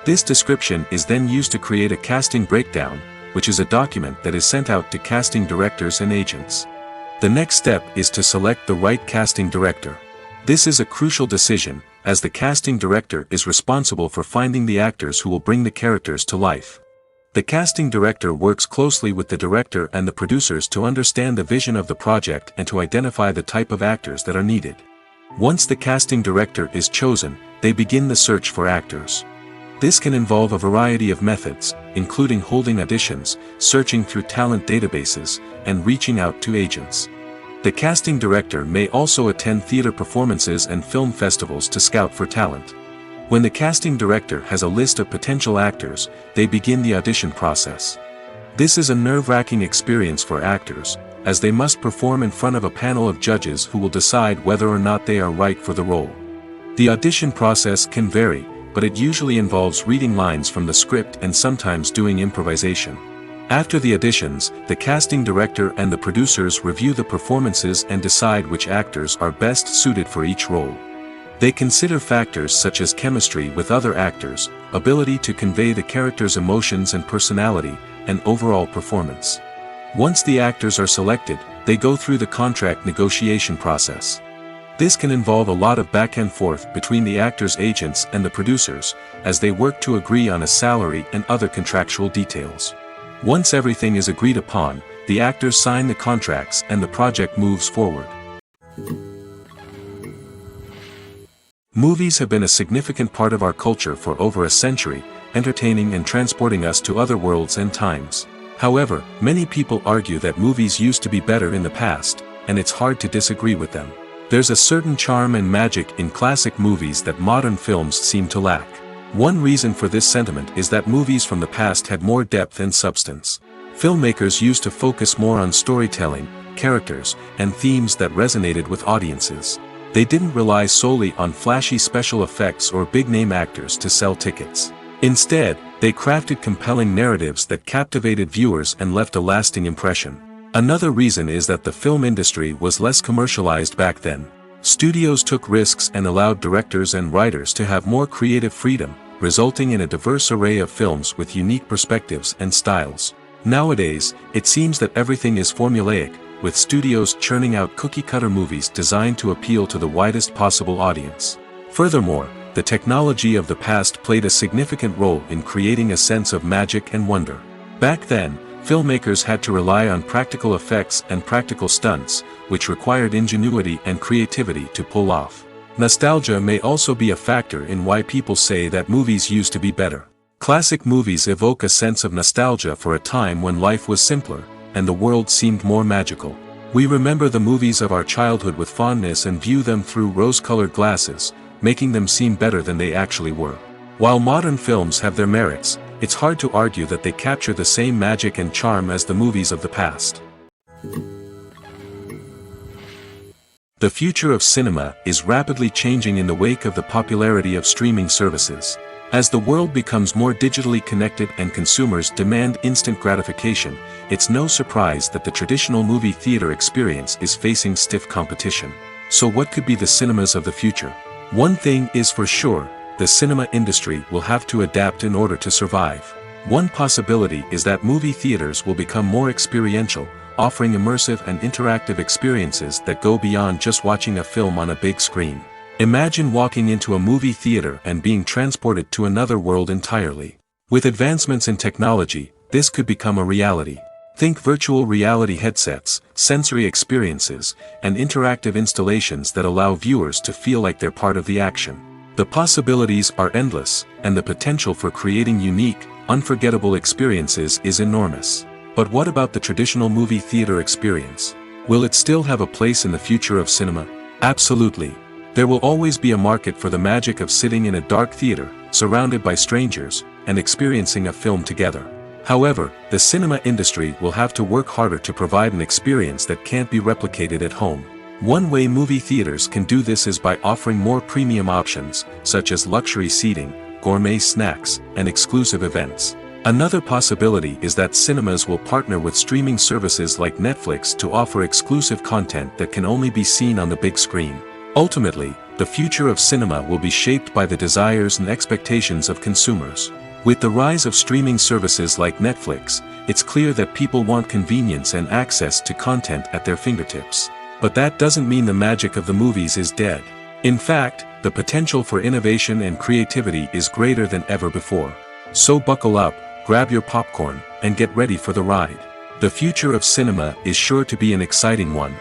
This description is then used to create a casting breakdown, which is a document that is sent out to casting directors and agents. The next step is to select the right casting director. This is a crucial decision, as the casting director is responsible for finding the actors who will bring the characters to life. The casting director works closely with the director and the producers to understand the vision of the project and to identify the type of actors that are needed. Once the casting director is chosen, they begin the search for actors. This can involve a variety of methods, including holding auditions, searching through talent databases, and reaching out to agents. The casting director may also attend theater performances and film festivals to scout for talent. When the casting director has a list of potential actors, they begin the audition process. This is a nerve-wracking experience for actors, as they must perform in front of a panel of judges who will decide whether or not they are right for the role. The audition process can vary, but it usually involves reading lines from the script and sometimes doing improvisation. After the auditions, the casting director and the producers review the performances and decide which actors are best suited for each role. They consider factors such as chemistry with other actors, ability to convey the character's emotions and personality, and overall performance. Once the actors are selected, they go through the contract negotiation process. This can involve a lot of back and forth between the actors' agents and the producers, as they work to agree on a salary and other contractual details. Once everything is agreed upon, the actors sign the contracts and the project moves forward. Movies have been a significant part of our culture for over a century, entertaining and transporting us to other worlds and times. However, many people argue that movies used to be better in the past, and it's hard to disagree with them. There's a certain charm and magic in classic movies that modern films seem to lack. One reason for this sentiment is that movies from the past had more depth and substance. Filmmakers used to focus more on storytelling, characters, and themes that resonated with audiences. They didn't rely solely on flashy special effects or big-name actors to sell tickets. Instead, they crafted compelling narratives that captivated viewers and left a lasting impression. Another reason is that the film industry was less commercialized back then. Studios took risks and allowed directors and writers to have more creative freedom, resulting in a diverse array of films with unique perspectives and styles. Nowadays, it seems that everything is formulaic, with studios churning out cookie-cutter movies designed to appeal to the widest possible audience. Furthermore, the technology of the past played a significant role in creating a sense of magic and wonder. Back then, filmmakers had to rely on practical effects and practical stunts, which required ingenuity and creativity to pull off. Nostalgia may also be a factor in why people say that movies used to be better. Classic movies evoke a sense of nostalgia for a time when life was simpler, and the world seemed more magical. We remember the movies of our childhood with fondness and view them through rose-colored glasses, making them seem better than they actually were. While modern films have their merits, it's hard to argue that they capture the same magic and charm as the movies of the past. The future of cinema is rapidly changing in the wake of the popularity of streaming services. As the world becomes more digitally connected and consumers demand instant gratification, it's no surprise that the traditional movie theater experience is facing stiff competition. So what could be the cinemas of the future? One thing is for sure, the cinema industry will have to adapt in order to survive. One possibility is that movie theaters will become more experiential, offering immersive and interactive experiences that go beyond just watching a film on a big screen. Imagine walking into a movie theater and being transported to another world entirely. With advancements in technology, this could become a reality. Think virtual reality headsets, sensory experiences, and interactive installations that allow viewers to feel like they're part of the action. The possibilities are endless, and the potential for creating unique, unforgettable experiences is enormous. But what about the traditional movie theater experience? Will it still have a place in the future of cinema? Absolutely. There will always be a market for the magic of sitting in a dark theater, surrounded by strangers, and experiencing a film together. However, the cinema industry will have to work harder to provide an experience that can't be replicated at home. One way movie theaters can do this is by offering more premium options, such as luxury seating, gourmet snacks, and exclusive events. Another possibility is that cinemas will partner with streaming services like Netflix to offer exclusive content that can only be seen on the big screen. Ultimately, the future of cinema will be shaped by the desires and expectations of consumers. With the rise of streaming services like Netflix, it's clear that people want convenience and access to content at their fingertips. But that doesn't mean the magic of the movies is dead. In fact, the potential for innovation and creativity is greater than ever before. So buckle up, grab your popcorn, and get ready for the ride. The future of cinema is sure to be an exciting one.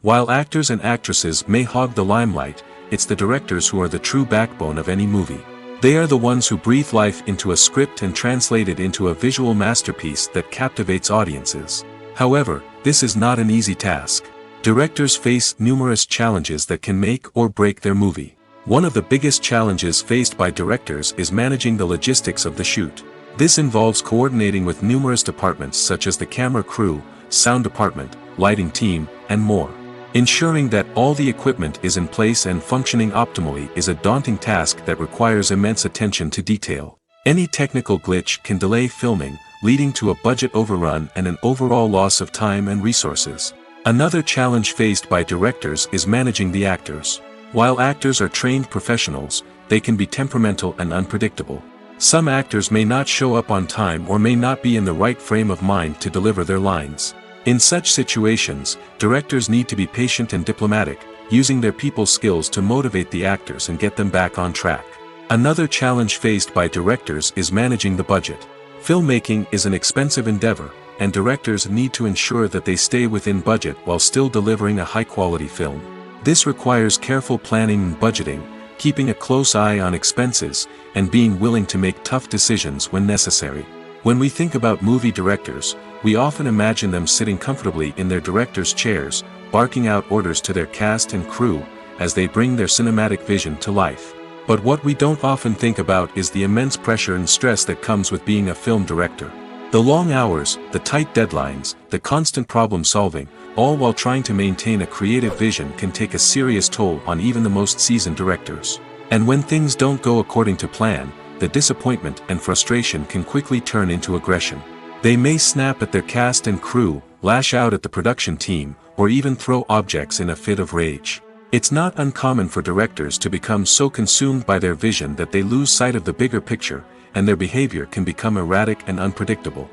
While actors and actresses may hog the limelight, it's the directors who are the true backbone of any movie. They are the ones who breathe life into a script and translate it into a visual masterpiece that captivates audiences. However, this is not an easy task. Directors face numerous challenges that can make or break their movie. One of the biggest challenges faced by directors is managing the logistics of the shoot. This involves coordinating with numerous departments such as the camera crew, sound department, lighting team, and more. Ensuring that all the equipment is in place and functioning optimally is a daunting task that requires immense attention to detail. Any technical glitch can delay filming, leading to a budget overrun and an overall loss of time and resources. Another challenge faced by directors is managing the actors. While actors are trained professionals, they can be temperamental and unpredictable. Some actors may not show up on time or may not be in the right frame of mind to deliver their lines. In such situations, directors need to be patient and diplomatic, using their people skills to motivate the actors and get them back on track. Another challenge faced by directors is managing the budget. Filmmaking is an expensive endeavor, and directors need to ensure that they stay within budget while still delivering a high-quality film. This requires careful planning and budgeting, keeping a close eye on expenses, and being willing to make tough decisions when necessary. When we think about movie directors, we often imagine them sitting comfortably in their director's chairs, barking out orders to their cast and crew, as they bring their cinematic vision to life. But what we don't often think about is the immense pressure and stress that comes with being a film director. The long hours, the tight deadlines, the constant problem solving, all while trying to maintain a creative vision can take a serious toll on even the most seasoned directors. And when things don't go according to plan, the disappointment and frustration can quickly turn into aggression. They may snap at their cast and crew, lash out at the production team, or even throw objects in a fit of rage. It's not uncommon for directors to become so consumed by their vision that they lose sight of the bigger picture, and their behavior can become erratic and unpredictable.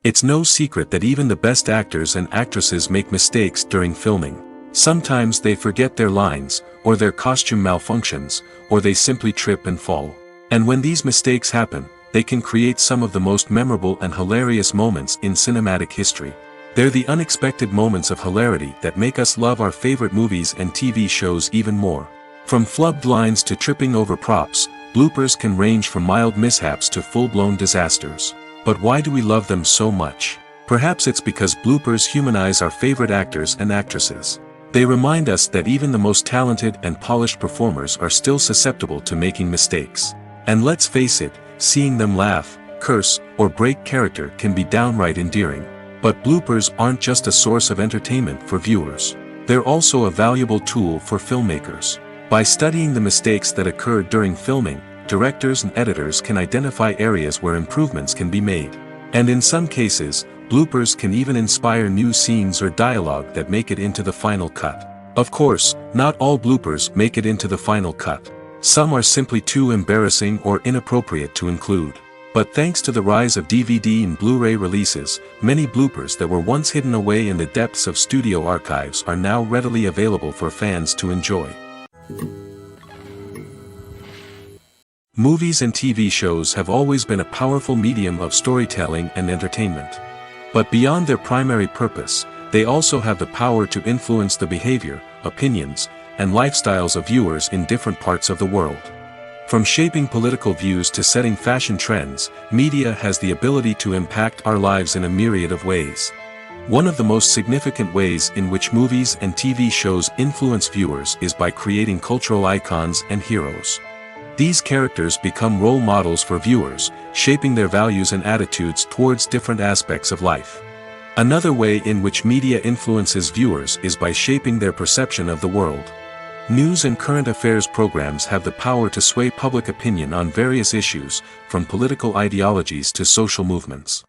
It's no secret that even the best actors and actresses make mistakes during filming. Sometimes they forget their lines, or their costume malfunctions, or they simply trip and fall. And when these mistakes happen, they can create some of the most memorable and hilarious moments in cinematic history. They're the unexpected moments of hilarity that make us love our favorite movies and TV shows even more. From flubbed lines to tripping over props, bloopers can range from mild mishaps to full-blown disasters. But why do we love them so much? Perhaps it's because bloopers humanize our favorite actors and actresses. They remind us that even the most talented and polished performers are still susceptible to making mistakes. And let's face it, seeing them laugh, curse, or break character can be downright endearing. But bloopers aren't just a source of entertainment for viewers. They're also a valuable tool for filmmakers. By studying the mistakes that occurred during filming, directors and editors can identify areas where improvements can be made. And in some cases, bloopers can even inspire new scenes or dialogue that make it into the final cut. Of course, not all bloopers make it into the final cut. Some are simply too embarrassing or inappropriate to include. But thanks to the rise of DVD and Blu-ray releases, many bloopers that were once hidden away in the depths of studio archives are now readily available for fans to enjoy. Movies and TV shows have always been a powerful medium of storytelling and entertainment. But beyond their primary purpose, they also have the power to influence the behavior, opinions, and lifestyles of viewers in different parts of the world. From shaping political views to setting fashion trends, media has the ability to impact our lives in a myriad of ways. One of the most significant ways in which movies and TV shows influence viewers is by creating cultural icons and heroes. These characters become role models for viewers, shaping their values and attitudes towards different aspects of life. Another way in which media influences viewers is by shaping their perception of the world. News and current affairs programs have the power to sway public opinion on various issues, from political ideologies to social movements.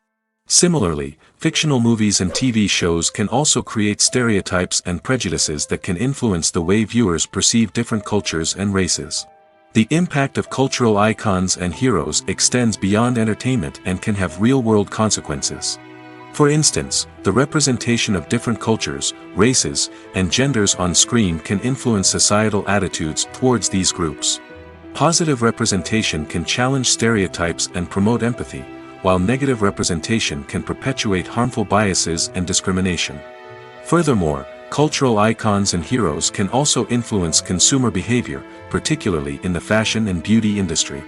Similarly, fictional movies and TV shows can also create stereotypes and prejudices that can influence the way viewers perceive different cultures and races. The impact of cultural icons and heroes extends beyond entertainment and can have real-world consequences. For instance, the representation of different cultures, races, and genders on screen can influence societal attitudes towards these groups. Positive representation can challenge stereotypes and promote empathy, while negative representation can perpetuate harmful biases and discrimination. Furthermore, cultural icons and heroes can also influence consumer behavior, particularly in the fashion and beauty industry.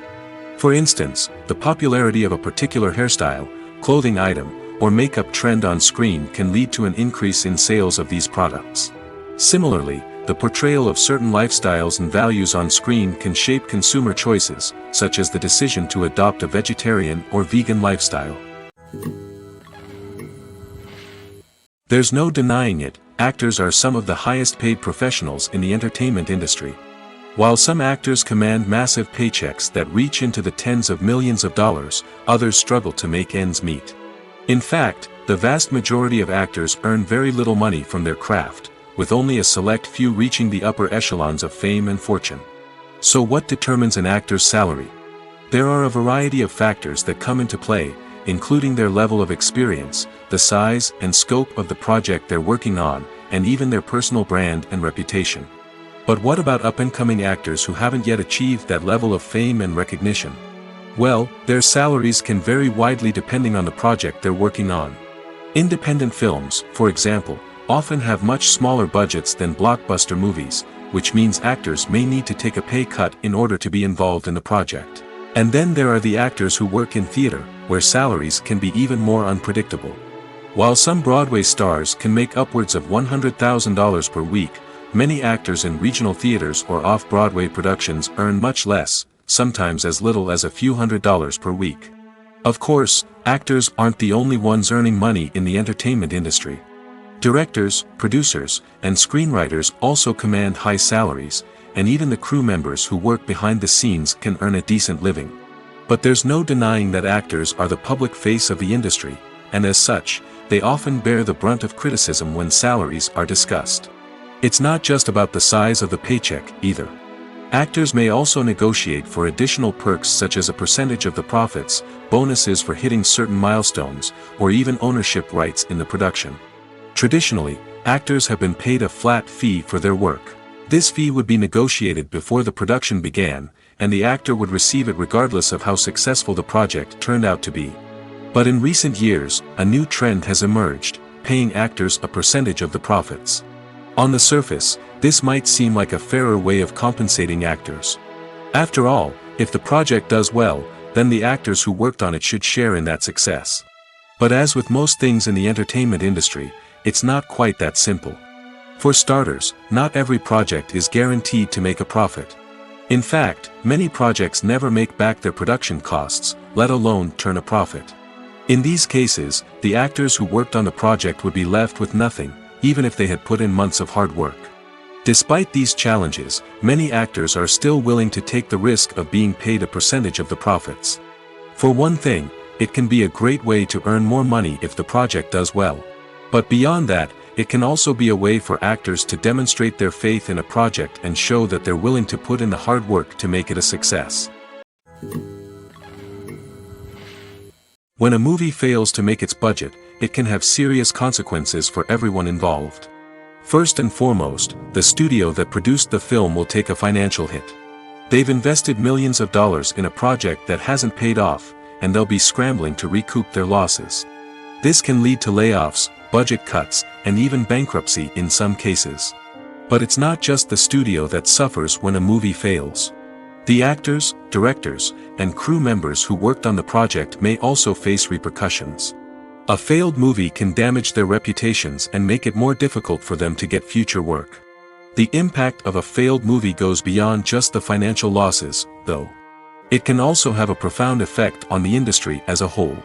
For instance, the popularity of a particular hairstyle, clothing item, or makeup trend on screen can lead to an increase in sales of these products. Similarly, the portrayal of certain lifestyles and values on screen can shape consumer choices, such as the decision to adopt a vegetarian or vegan lifestyle. There's no denying it, actors are some of the highest paid professionals in the entertainment industry. While some actors command massive paychecks that reach into the tens of millions of dollars, others struggle to make ends meet. In fact, the vast majority of actors earn very little money from their craft, with only a select few reaching the upper echelons of fame and fortune. So what determines an actor's salary? There are a variety of factors that come into play, including their level of experience, the size and scope of the project they're working on, and even their personal brand and reputation. But what about up-and-coming actors who haven't yet achieved that level of fame and recognition? Well, their salaries can vary widely depending on the project they're working on. Independent films, for example, often have much smaller budgets than blockbuster movies, which means actors may need to take a pay cut in order to be involved in the project. And then there are the actors who work in theater, where salaries can be even more unpredictable. While some Broadway stars can make upwards of $100,000 per week, many actors in regional theaters or off-Broadway productions earn much less, sometimes as little as a few $100s per week. Of course, actors aren't the only ones earning money in the entertainment industry. Directors, producers, and screenwriters also command high salaries, and even the crew members who work behind the scenes can earn a decent living. But there's no denying that actors are the public face of the industry, and as such, they often bear the brunt of criticism when salaries are discussed. It's not just about the size of the paycheck, either. Actors may also negotiate for additional perks such as a percentage of the profits, bonuses for hitting certain milestones, or even ownership rights in the production. Traditionally, actors have been paid a flat fee for their work. This fee would be negotiated before the production began, and the actor would receive it regardless of how successful the project turned out to be. But in recent years, a new trend has emerged, paying actors a percentage of the profits. On the surface, this might seem like a fairer way of compensating actors. After all, if the project does well, then the actors who worked on it should share in that success. But as with most things in the entertainment industry, it's not quite that simple. For starters, not every project is guaranteed to make a profit. In fact, many projects never make back their production costs, let alone turn a profit. In these cases, the actors who worked on the project would be left with nothing, even if they had put in months of hard work. Despite these challenges, many actors are still willing to take the risk of being paid a percentage of the profits. For one thing, it can be a great way to earn more money if the project does well. But beyond that, it can also be a way for actors to demonstrate their faith in a project and show that they're willing to put in the hard work to make it a success. When a movie fails to make its budget, it can have serious consequences for everyone involved. First and foremost, the studio that produced the film will take a financial hit. They've invested millions of dollars in a project that hasn't paid off, and they'll be scrambling to recoup their losses. This can lead to layoffs, budget cuts, and even bankruptcy in some cases. But it's not just the studio that suffers when a movie fails. The actors, directors, and crew members who worked on the project may also face repercussions. A failed movie can damage their reputations and make it more difficult for them to get future work. The impact of a failed movie goes beyond just the financial losses, though. It can also have a profound effect on the industry as a whole.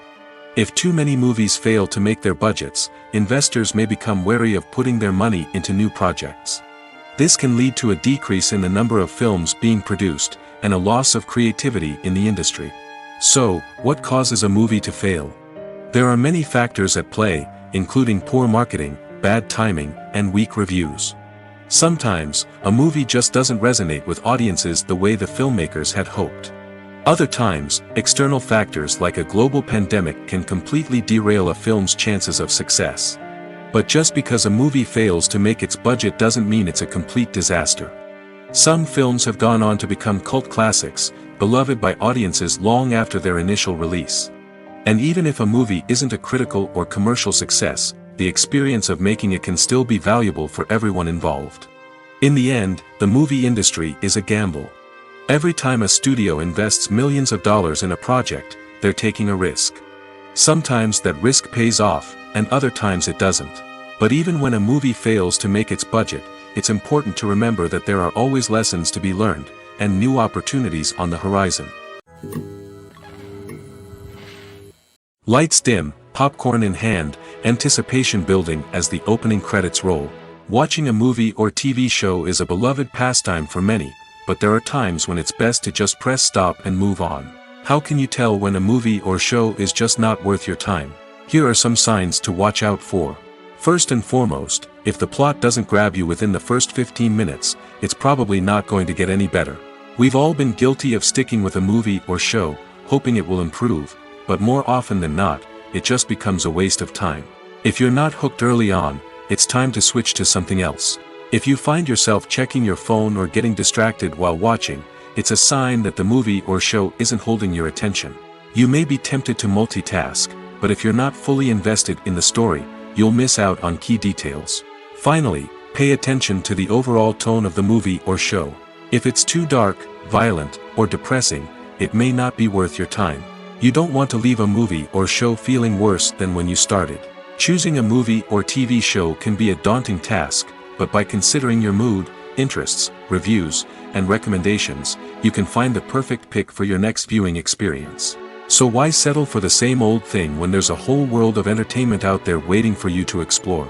If too many movies fail to make their budgets, investors may become wary of putting their money into new projects. This can lead to a decrease in the number of films being produced, and a loss of creativity in the industry. So, what causes a movie to fail? There are many factors at play, including poor marketing, bad timing, and weak reviews. Sometimes, a movie just doesn't resonate with audiences the way the filmmakers had hoped. Other times, external factors like a global pandemic can completely derail a film's chances of success. But just because a movie fails to make its budget doesn't mean it's a complete disaster. Some films have gone on to become cult classics, beloved by audiences long after their initial release. And even if a movie isn't a critical or commercial success, the experience of making it can still be valuable for everyone involved. In the end, the movie industry is a gamble. Every time a studio invests millions of dollars in a project, they're taking a risk. Sometimes that risk pays off, and other times it doesn't. But even when a movie fails to make its budget, it's important to remember that there are always lessons to be learned, and new opportunities on the horizon. Lights dim, popcorn in hand, anticipation building as the opening credits roll. Watching a movie or TV show is a beloved pastime for many, but there are times when it's best to just press stop and move on. How can you tell when a movie or show is just not worth your time? Here are some signs to watch out for. First and foremost, if the plot doesn't grab you within the first 15 minutes, it's probably not going to get any better. We've all been guilty of sticking with a movie or show, hoping it will improve, but more often than not, it just becomes a waste of time. If you're not hooked early on, it's time to switch to something else. If you find yourself checking your phone or getting distracted while watching, it's a sign that the movie or show isn't holding your attention. You may be tempted to multitask, but if you're not fully invested in the story, you'll miss out on key details. Finally, pay attention to the overall tone of the movie or show. If it's too dark, violent, or depressing, it may not be worth your time. You don't want to leave a movie or show feeling worse than when you started. Choosing a movie or TV show can be a daunting task, but by considering your mood, interests, reviews, and recommendations, you can find the perfect pick for your next viewing experience. So why settle for the same old thing when there's a whole world of entertainment out there waiting for you to explore?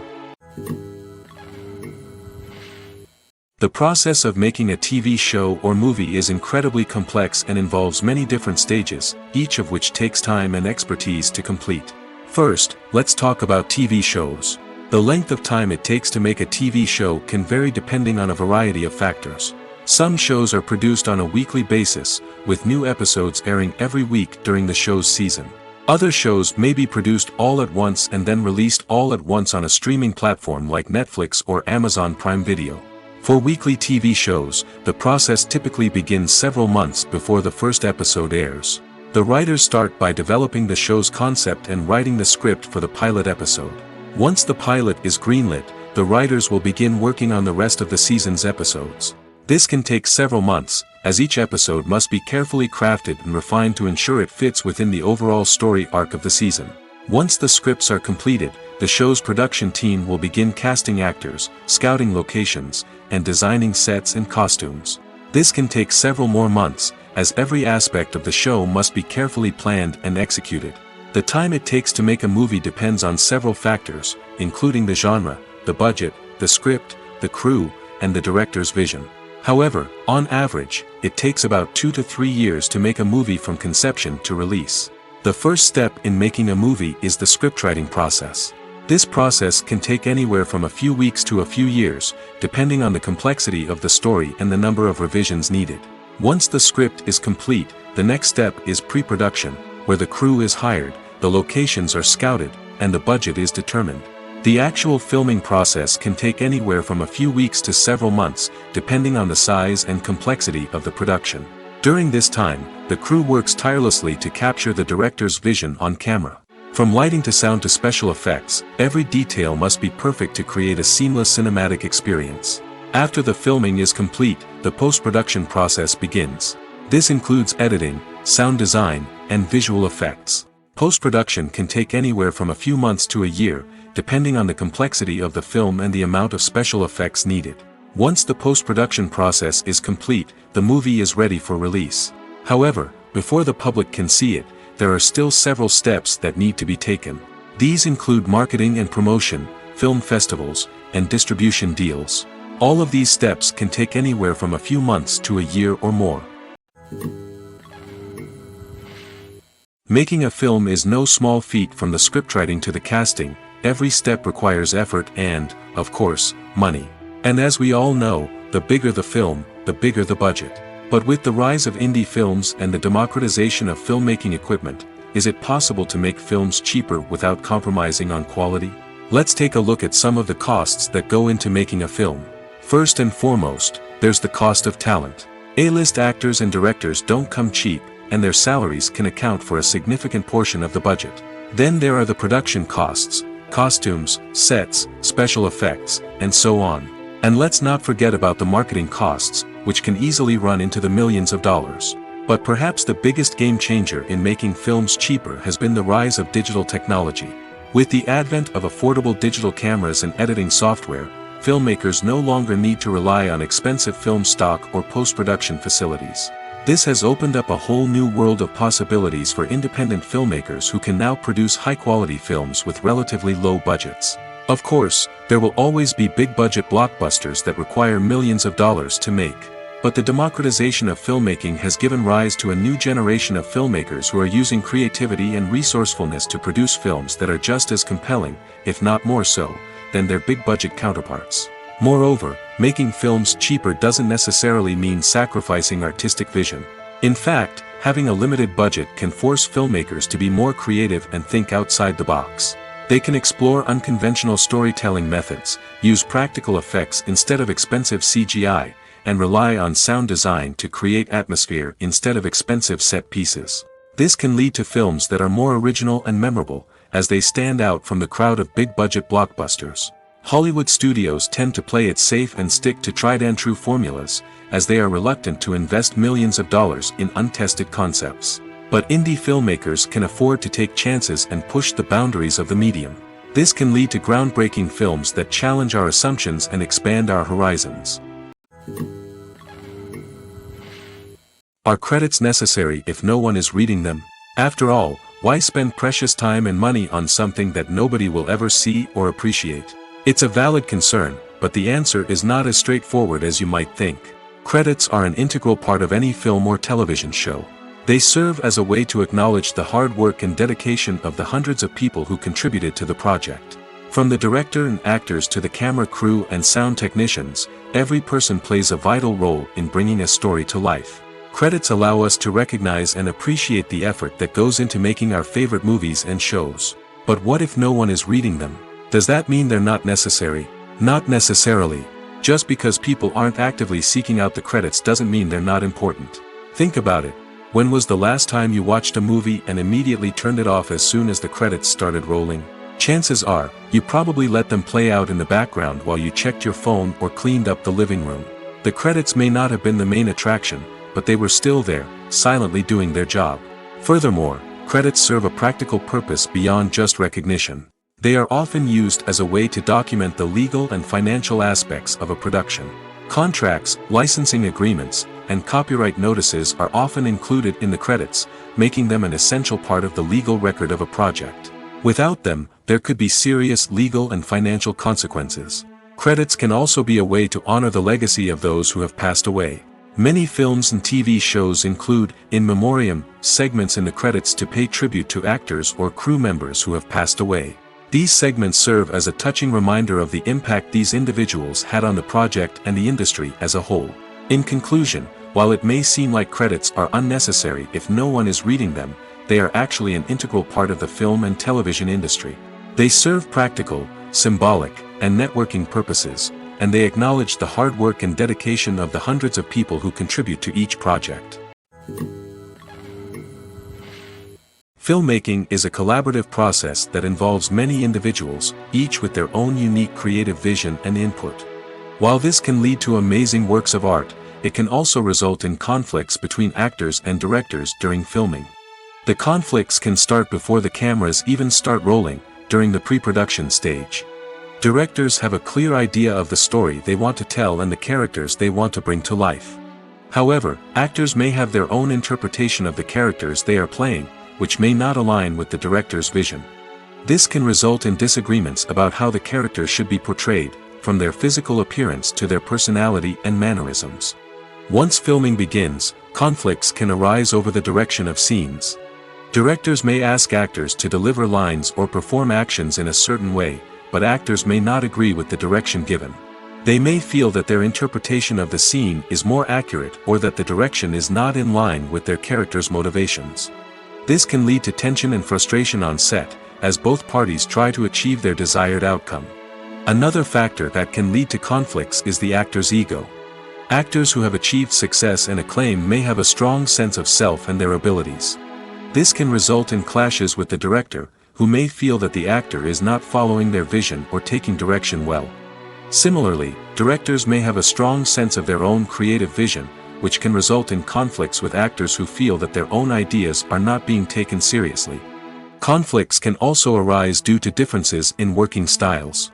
The process of making a TV show or movie is incredibly complex and involves many different stages, each of which takes time and expertise to complete. First, let's talk about TV shows. The length of time it takes to make a TV show can vary depending on a variety of factors. Some shows are produced on a weekly basis, with new episodes airing every week during the show's season. Other shows may be produced all at once and then released all at once on a streaming platform like Netflix or Amazon Prime Video. For weekly TV shows, the process typically begins several months before the first episode airs. The writers start by developing the show's concept and writing the script for the pilot episode. Once the pilot is greenlit, the writers will begin working on the rest of the season's episodes. This can take several months, as each episode must be carefully crafted and refined to ensure it fits within the overall story arc of the season. Once the scripts are completed, the show's production team will begin casting actors, scouting locations, and designing sets and costumes. This can take several more months, as every aspect of the show must be carefully planned and executed. The time it takes to make a movie depends on several factors, including the genre, the budget, the script, the crew, and the director's vision. However, on average, it takes about 2 to 3 years to make a movie from conception to release. The first step in making a movie is the scriptwriting process. This process can take anywhere from a few weeks to a few years, depending on the complexity of the story and the number of revisions needed. Once the script is complete, the next step is pre-production, where the crew is hired, the locations are scouted, and the budget is determined. The actual filming process can take anywhere from a few weeks to several months, depending on the size and complexity of the production. During this time, the crew works tirelessly to capture the director's vision on camera. From lighting to sound to special effects, every detail must be perfect to create a seamless cinematic experience. After the filming is complete, the post-production process begins. This includes editing, sound design, and visual effects. Post-production can take anywhere from a few months to a year, depending on the complexity of the film and the amount of special effects needed. Once the post-production process is complete, the movie is ready for release. However, before the public can see it, there are still several steps that need to be taken. These include marketing and promotion, film festivals, and distribution deals. All of these steps can take anywhere from a few months to a year or more. Making a film is no small feat. From the scriptwriting to the casting, every step requires effort and, of course, money. And as we all know, the bigger the film, the bigger the budget. But with the rise of indie films and the democratization of filmmaking equipment, is it possible to make films cheaper without compromising on quality? Let's take a look at some of the costs that go into making a film. First and foremost, there's the cost of talent. A-list actors and directors don't come cheap, and their salaries can account for a significant portion of the budget. Then there are the production costs, costumes, sets, special effects, and so on. And let's not forget about the marketing costs, which can easily run into the millions of dollars. But perhaps the biggest game changer in making films cheaper has been the rise of digital technology. With the advent of affordable digital cameras and editing software, filmmakers no longer need to rely on expensive film stock or post-production facilities. This has opened up a whole new world of possibilities for independent filmmakers who can now produce high-quality films with relatively low budgets. Of course, there will always be big-budget blockbusters that require millions of dollars to make. But the democratization of filmmaking has given rise to a new generation of filmmakers who are using creativity and resourcefulness to produce films that are just as compelling, if not more so, than their big-budget counterparts. Moreover, making films cheaper doesn't necessarily mean sacrificing artistic vision. In fact, having a limited budget can force filmmakers to be more creative and think outside the box. They can explore unconventional storytelling methods, use practical effects instead of expensive CGI, and rely on sound design to create atmosphere instead of expensive set pieces. This can lead to films that are more original and memorable, as they stand out from the crowd of big-budget blockbusters. Hollywood studios tend to play it safe and stick to tried-and-true formulas, as they are reluctant to invest millions of dollars in untested concepts. But indie filmmakers can afford to take chances and push the boundaries of the medium. This can lead to groundbreaking films that challenge our assumptions and expand our horizons. Are credits necessary if no one is reading them? After all, why spend precious time and money on something that nobody will ever see or appreciate? It's a valid concern, but the answer is not as straightforward as you might think. Credits are an integral part of any film or television show. They serve as a way to acknowledge the hard work and dedication of the hundreds of people who contributed to the project. From the director and actors to the camera crew and sound technicians, every person plays a vital role in bringing a story to life. Credits allow us to recognize and appreciate the effort that goes into making our favorite movies and shows. But what if no one is reading them? Does that mean they're not necessary? Not necessarily. Just because people aren't actively seeking out the credits doesn't mean they're not important. Think about it. When was the last time you watched a movie and immediately turned it off as soon as the credits started rolling? Chances are, you probably let them play out in the background while you checked your phone or cleaned up the living room. The credits may not have been the main attraction, but they were still there, silently doing their job. Furthermore, credits serve a practical purpose beyond just recognition. They are often used as a way to document the legal and financial aspects of a production. Contracts, licensing agreements, and copyright notices are often included in the credits, making them an essential part of the legal record of a project. Without them, there could be serious legal and financial consequences. Credits can also be a way to honor the legacy of those who have passed away. Many films and TV shows include, in memoriam, segments in the credits to pay tribute to actors or crew members who have passed away. These segments serve as a touching reminder of the impact these individuals had on the project and the industry as a whole. In conclusion, while it may seem like credits are unnecessary if no one is reading them, they are actually an integral part of the film and television industry. They serve practical, symbolic, and networking purposes, and they acknowledge the hard work and dedication of the hundreds of people who contribute to each project. Filmmaking is a collaborative process that involves many individuals, each with their own unique creative vision and input. While this can lead to amazing works of art, it can also result in conflicts between actors and directors during filming. The conflicts can start before the cameras even start rolling, during the pre-production stage. Directors have a clear idea of the story they want to tell and the characters they want to bring to life. However, actors may have their own interpretation of the characters they are playing, which may not align with the director's vision. This can result in disagreements about how the characters should be portrayed, from their physical appearance to their personality and mannerisms. Once filming begins, conflicts can arise over the direction of scenes. Directors may ask actors to deliver lines or perform actions in a certain way, but actors may not agree with the direction given. They may feel that their interpretation of the scene is more accurate or that the direction is not in line with their character's motivations. This can lead to tension and frustration on set, as both parties try to achieve their desired outcome. Another factor that can lead to conflicts is the actor's ego. Actors who have achieved success and acclaim may have a strong sense of self and their abilities. This can result in clashes with the director, who may feel that the actor is not following their vision or taking direction well. Similarly, directors may have a strong sense of their own creative vision, which can result in conflicts with actors who feel that their own ideas are not being taken seriously. Conflicts can also arise due to differences in working styles.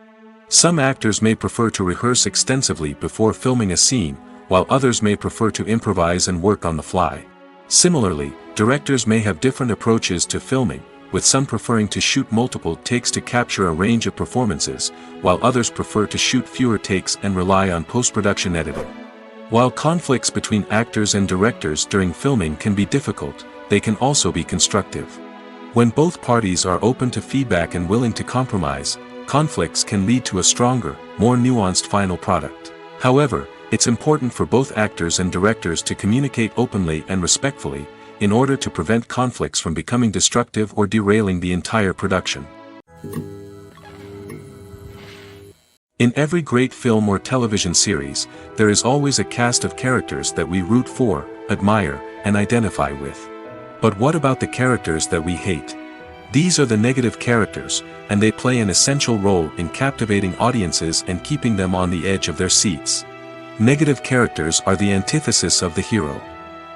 Some actors may prefer to rehearse extensively before filming a scene, while others may prefer to improvise and work on the fly. Similarly, directors may have different approaches to filming, with some preferring to shoot multiple takes to capture a range of performances, while others prefer to shoot fewer takes and rely on post-production editing. While conflicts between actors and directors during filming can be difficult, they can also be constructive. When both parties are open to feedback and willing to compromise, conflicts can lead to a stronger, more nuanced final product. However, it's important for both actors and directors to communicate openly and respectfully, in order to prevent conflicts from becoming destructive or derailing the entire production. In every great film or television series, there is always a cast of characters that we root for, admire, and identify with. But what about the characters that we hate? These are the negative characters, and they play an essential role in captivating audiences and keeping them on the edge of their seats. Negative characters are the antithesis of the hero.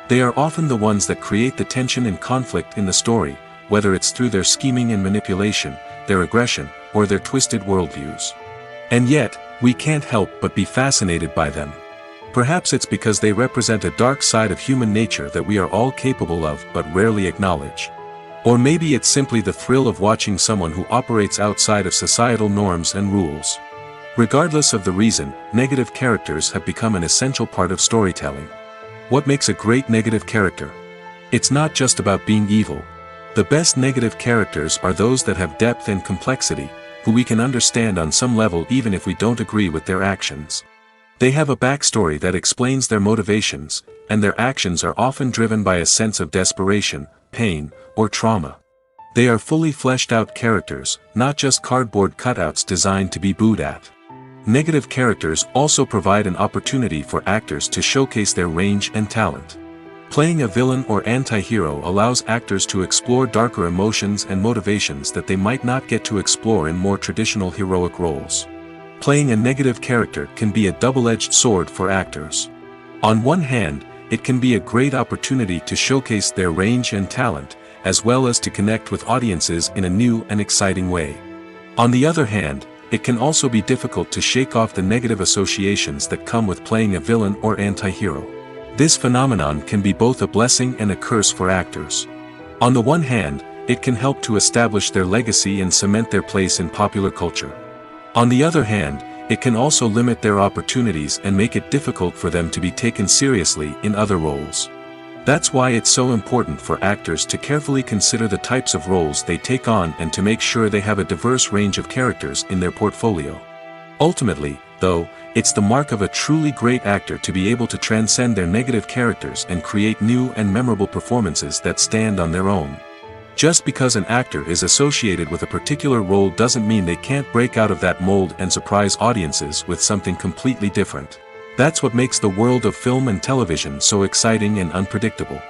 They are often the ones that create the tension and conflict in the story, whether it's through their scheming and manipulation, their aggression, or their twisted worldviews. And yet, we can't help but be fascinated by them. Perhaps it's because they represent a dark side of human nature that we are all capable of but rarely acknowledge. Or maybe it's simply the thrill of watching someone who operates outside of societal norms and rules. Regardless of the reason, negative characters have become an essential part of storytelling. What makes a great negative character? It's not just about being evil. The best negative characters are those that have depth and complexity, who we can understand on some level even if we don't agree with their actions. They have a backstory that explains their motivations, and their actions are often driven by a sense of desperation, pain, or trauma. They are fully fleshed out characters, not just cardboard cutouts designed to be booed at. Negative characters also provide an opportunity for actors to showcase their range and talent. Playing a villain or anti-hero allows actors to explore darker emotions and motivations that they might not get to explore in more traditional heroic roles. Playing a negative character can be a double-edged sword for actors. On one hand, it can be a great opportunity to showcase their range and talent, as well as to connect with audiences in a new and exciting way. On the other hand, it can also be difficult to shake off the negative associations that come with playing a villain or anti-hero. This phenomenon can be both a blessing and a curse for actors. On the one hand, it can help to establish their legacy and cement their place in popular culture. On the other hand, it can also limit their opportunities and make it difficult for them to be taken seriously in other roles. That's why it's so important for actors to carefully consider the types of roles they take on and to make sure they have a diverse range of characters in their portfolio. Ultimately, though, it's the mark of a truly great actor to be able to transcend their negative characters and create new and memorable performances that stand on their own. Just because an actor is associated with a particular role doesn't mean they can't break out of that mold and surprise audiences with something completely different. That's what makes the world of film and television so exciting and unpredictable.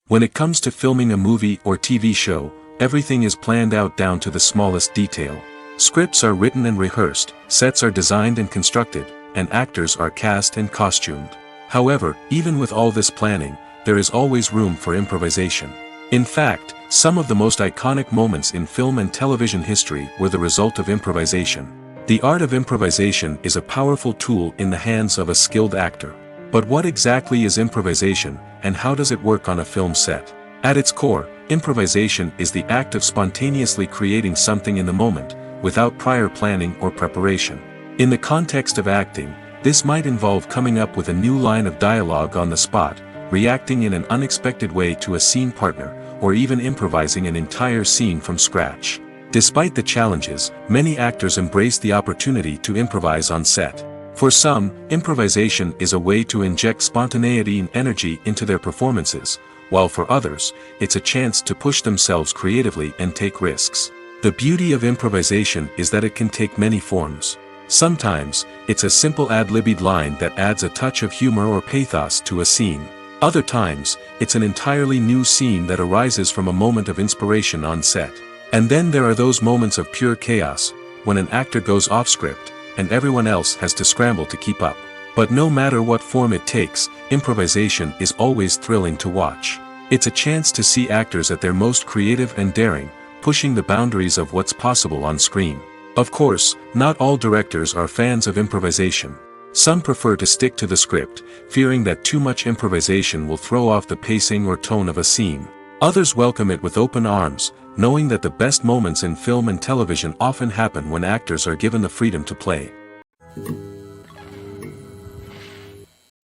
When it comes to filming a movie or TV show, everything is planned out down to the smallest detail. Scripts are written and rehearsed, sets are designed and constructed, and actors are cast and costumed. However, even with all this planning, there is always room for improvisation. In fact, some of the most iconic moments in film and television history were the result of improvisation. The art of improvisation is a powerful tool in the hands of a skilled actor. But what exactly is improvisation, and how does it work on a film set? At its core, improvisation is the act of spontaneously creating something in the moment, without prior planning or preparation. In the context of acting, this might involve coming up with a new line of dialogue on the spot, reacting in an unexpected way to a scene partner, or even improvising an entire scene from scratch. Despite the challenges, many actors embrace the opportunity to improvise on set. For some, improvisation is a way to inject spontaneity and energy into their performances, while for others, it's a chance to push themselves creatively and take risks. The beauty of improvisation is that it can take many forms. Sometimes, it's a simple ad-libbed line that adds a touch of humor or pathos to a scene. Other times, it's an entirely new scene that arises from a moment of inspiration on set. And then there are those moments of pure chaos, when an actor goes off script, and everyone else has to scramble to keep up. But no matter what form it takes, improvisation is always thrilling to watch. It's a chance to see actors at their most creative and daring, pushing the boundaries of what's possible on screen. Of course, not all directors are fans of improvisation. Some prefer to stick to the script, fearing that too much improvisation will throw off the pacing or tone of a scene. Others welcome it with open arms, knowing that the best moments in film and television often happen when actors are given the freedom to play.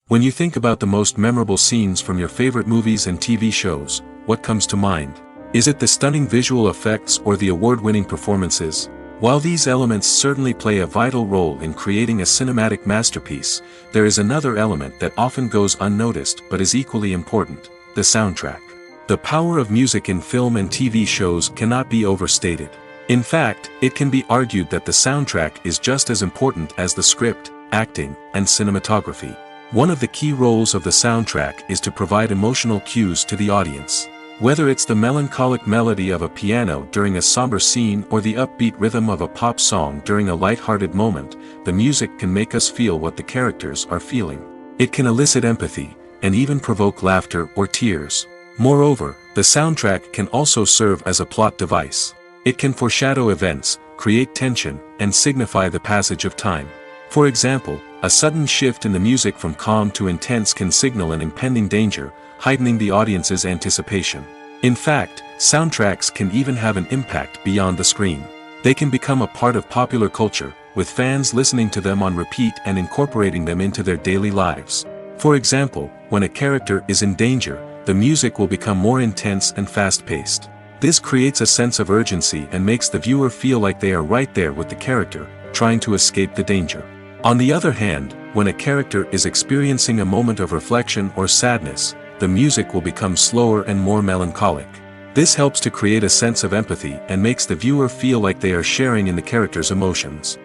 When you think about the most memorable scenes from your favorite movies and TV shows, what comes to mind? Is it the stunning visual effects or the award-winning performances? While these elements certainly play a vital role in creating a cinematic masterpiece, there is another element that often goes unnoticed but is equally important: the soundtrack. The power of music in film and TV shows cannot be overstated. In fact, it can be argued that the soundtrack is just as important as the script, acting, and cinematography. One of the key roles of the soundtrack is to provide emotional cues to the audience. Whether it's the melancholic melody of a piano during a somber scene or the upbeat rhythm of a pop song during a light-hearted moment, the music can make us feel what the characters are feeling. It can elicit empathy, and even provoke laughter or tears. Moreover, The soundtrack can also serve as a plot device. It can foreshadow events, create tension, and signify the passage of time. For example, a sudden shift in the music from calm to intense can signal an impending danger, heightening the audience's anticipation. In fact, soundtracks can even have an impact beyond the screen. They can become a part of popular culture, with fans listening to them on repeat and incorporating them into their daily lives. For example, when a character is in danger, the music will become more intense and fast-paced. This creates a sense of urgency and makes the viewer feel like they are right there with the character, trying to escape the danger. On the other hand, when a character is experiencing a moment of reflection or sadness, the music will become slower and more melancholic. This helps to create a sense of empathy and makes the viewer feel like they are sharing in the character's emotions.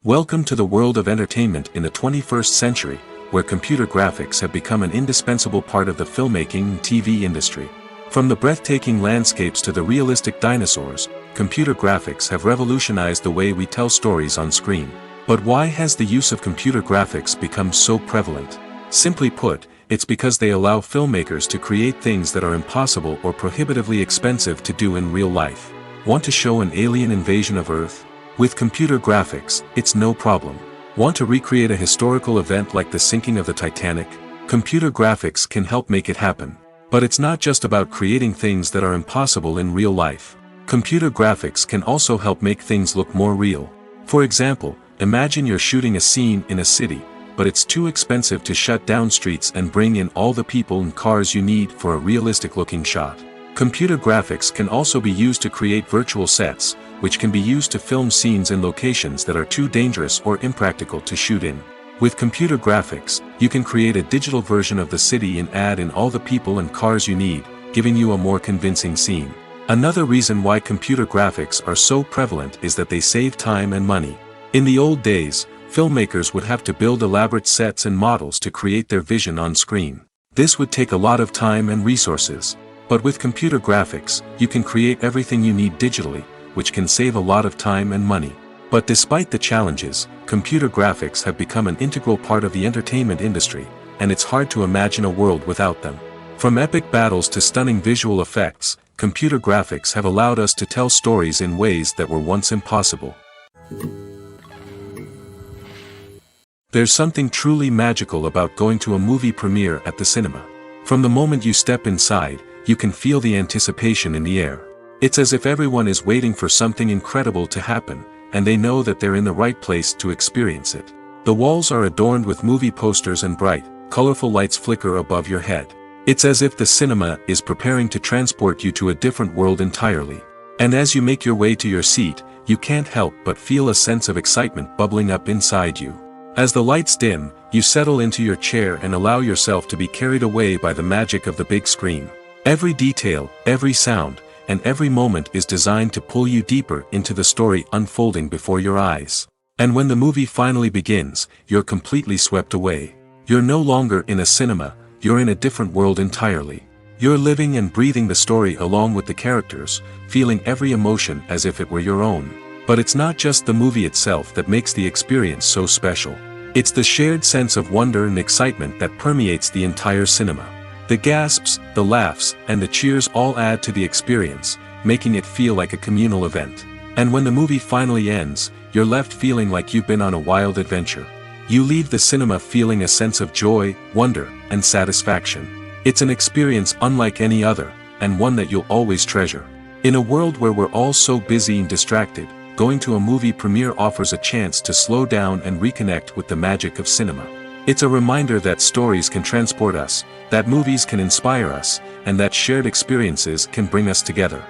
Welcome to the world of entertainment in the 21st century, where computer graphics have become an indispensable part of the filmmaking and TV industry. From the breathtaking landscapes to the realistic dinosaurs, computer graphics have revolutionized the way we tell stories on screen. But why has the use of computer graphics become so prevalent? Simply put, it's because they allow filmmakers to create things that are impossible or prohibitively expensive to do in real life. Want to show an alien invasion of Earth? With computer graphics, it's no problem. Want to recreate a historical event like the sinking of the Titanic? Computer graphics can help make it happen. But it's not just about creating things that are impossible in real life. Computer graphics can also help make things look more real. For example, imagine you're shooting a scene in a city, but it's too expensive to shut down streets and bring in all the people and cars you need for a realistic-looking shot. Computer graphics can also be used to create virtual sets, which can be used to film scenes in locations that are too dangerous or impractical to shoot in. With computer graphics, you can create a digital version of the city and add in all the people and cars you need, giving you a more convincing scene. Another reason why computer graphics are so prevalent is that they save time and money. In the old days, filmmakers would have to build elaborate sets and models to create their vision on screen. This would take a lot of time and resources. But with computer graphics, you can create everything you need digitally, which can save a lot of time and money. But despite the challenges, computer graphics have become an integral part of the entertainment industry, and it's hard to imagine a world without them. From epic battles to stunning visual effects, computer graphics have allowed us to tell stories in ways that were once impossible. There's something truly magical about going to a movie premiere at the cinema. From the moment you step inside, you can feel the anticipation in the air. It's as if everyone is waiting for something incredible to happen, and they know that they're in the right place to experience it. The walls are adorned with movie posters and bright, colorful lights flicker above your head. It's as if the cinema is preparing to transport you to a different world entirely. And as you make your way to your seat, you can't help but feel a sense of excitement bubbling up inside you. As the lights dim, you settle into your chair and allow yourself to be carried away by the magic of the big screen. Every detail, every sound, and every moment is designed to pull you deeper into the story unfolding before your eyes. And when the movie finally begins, you're completely swept away. You're no longer in a cinema, you're in a different world entirely. You're living and breathing the story along with the characters, feeling every emotion as if it were your own. But it's not just the movie itself that makes the experience so special. It's the shared sense of wonder and excitement that permeates the entire cinema. The gasps, the laughs, and the cheers all add to the experience, making it feel like a communal event. And when the movie finally ends, you're left feeling like you've been on a wild adventure. You leave the cinema feeling a sense of joy, wonder, and satisfaction. It's an experience unlike any other, and one that you'll always treasure. In a world where we're all so busy and distracted, going to a movie premiere offers a chance to slow down and reconnect with the magic of cinema. It's a reminder that stories can transport us, that movies can inspire us, and that shared experiences can bring us together.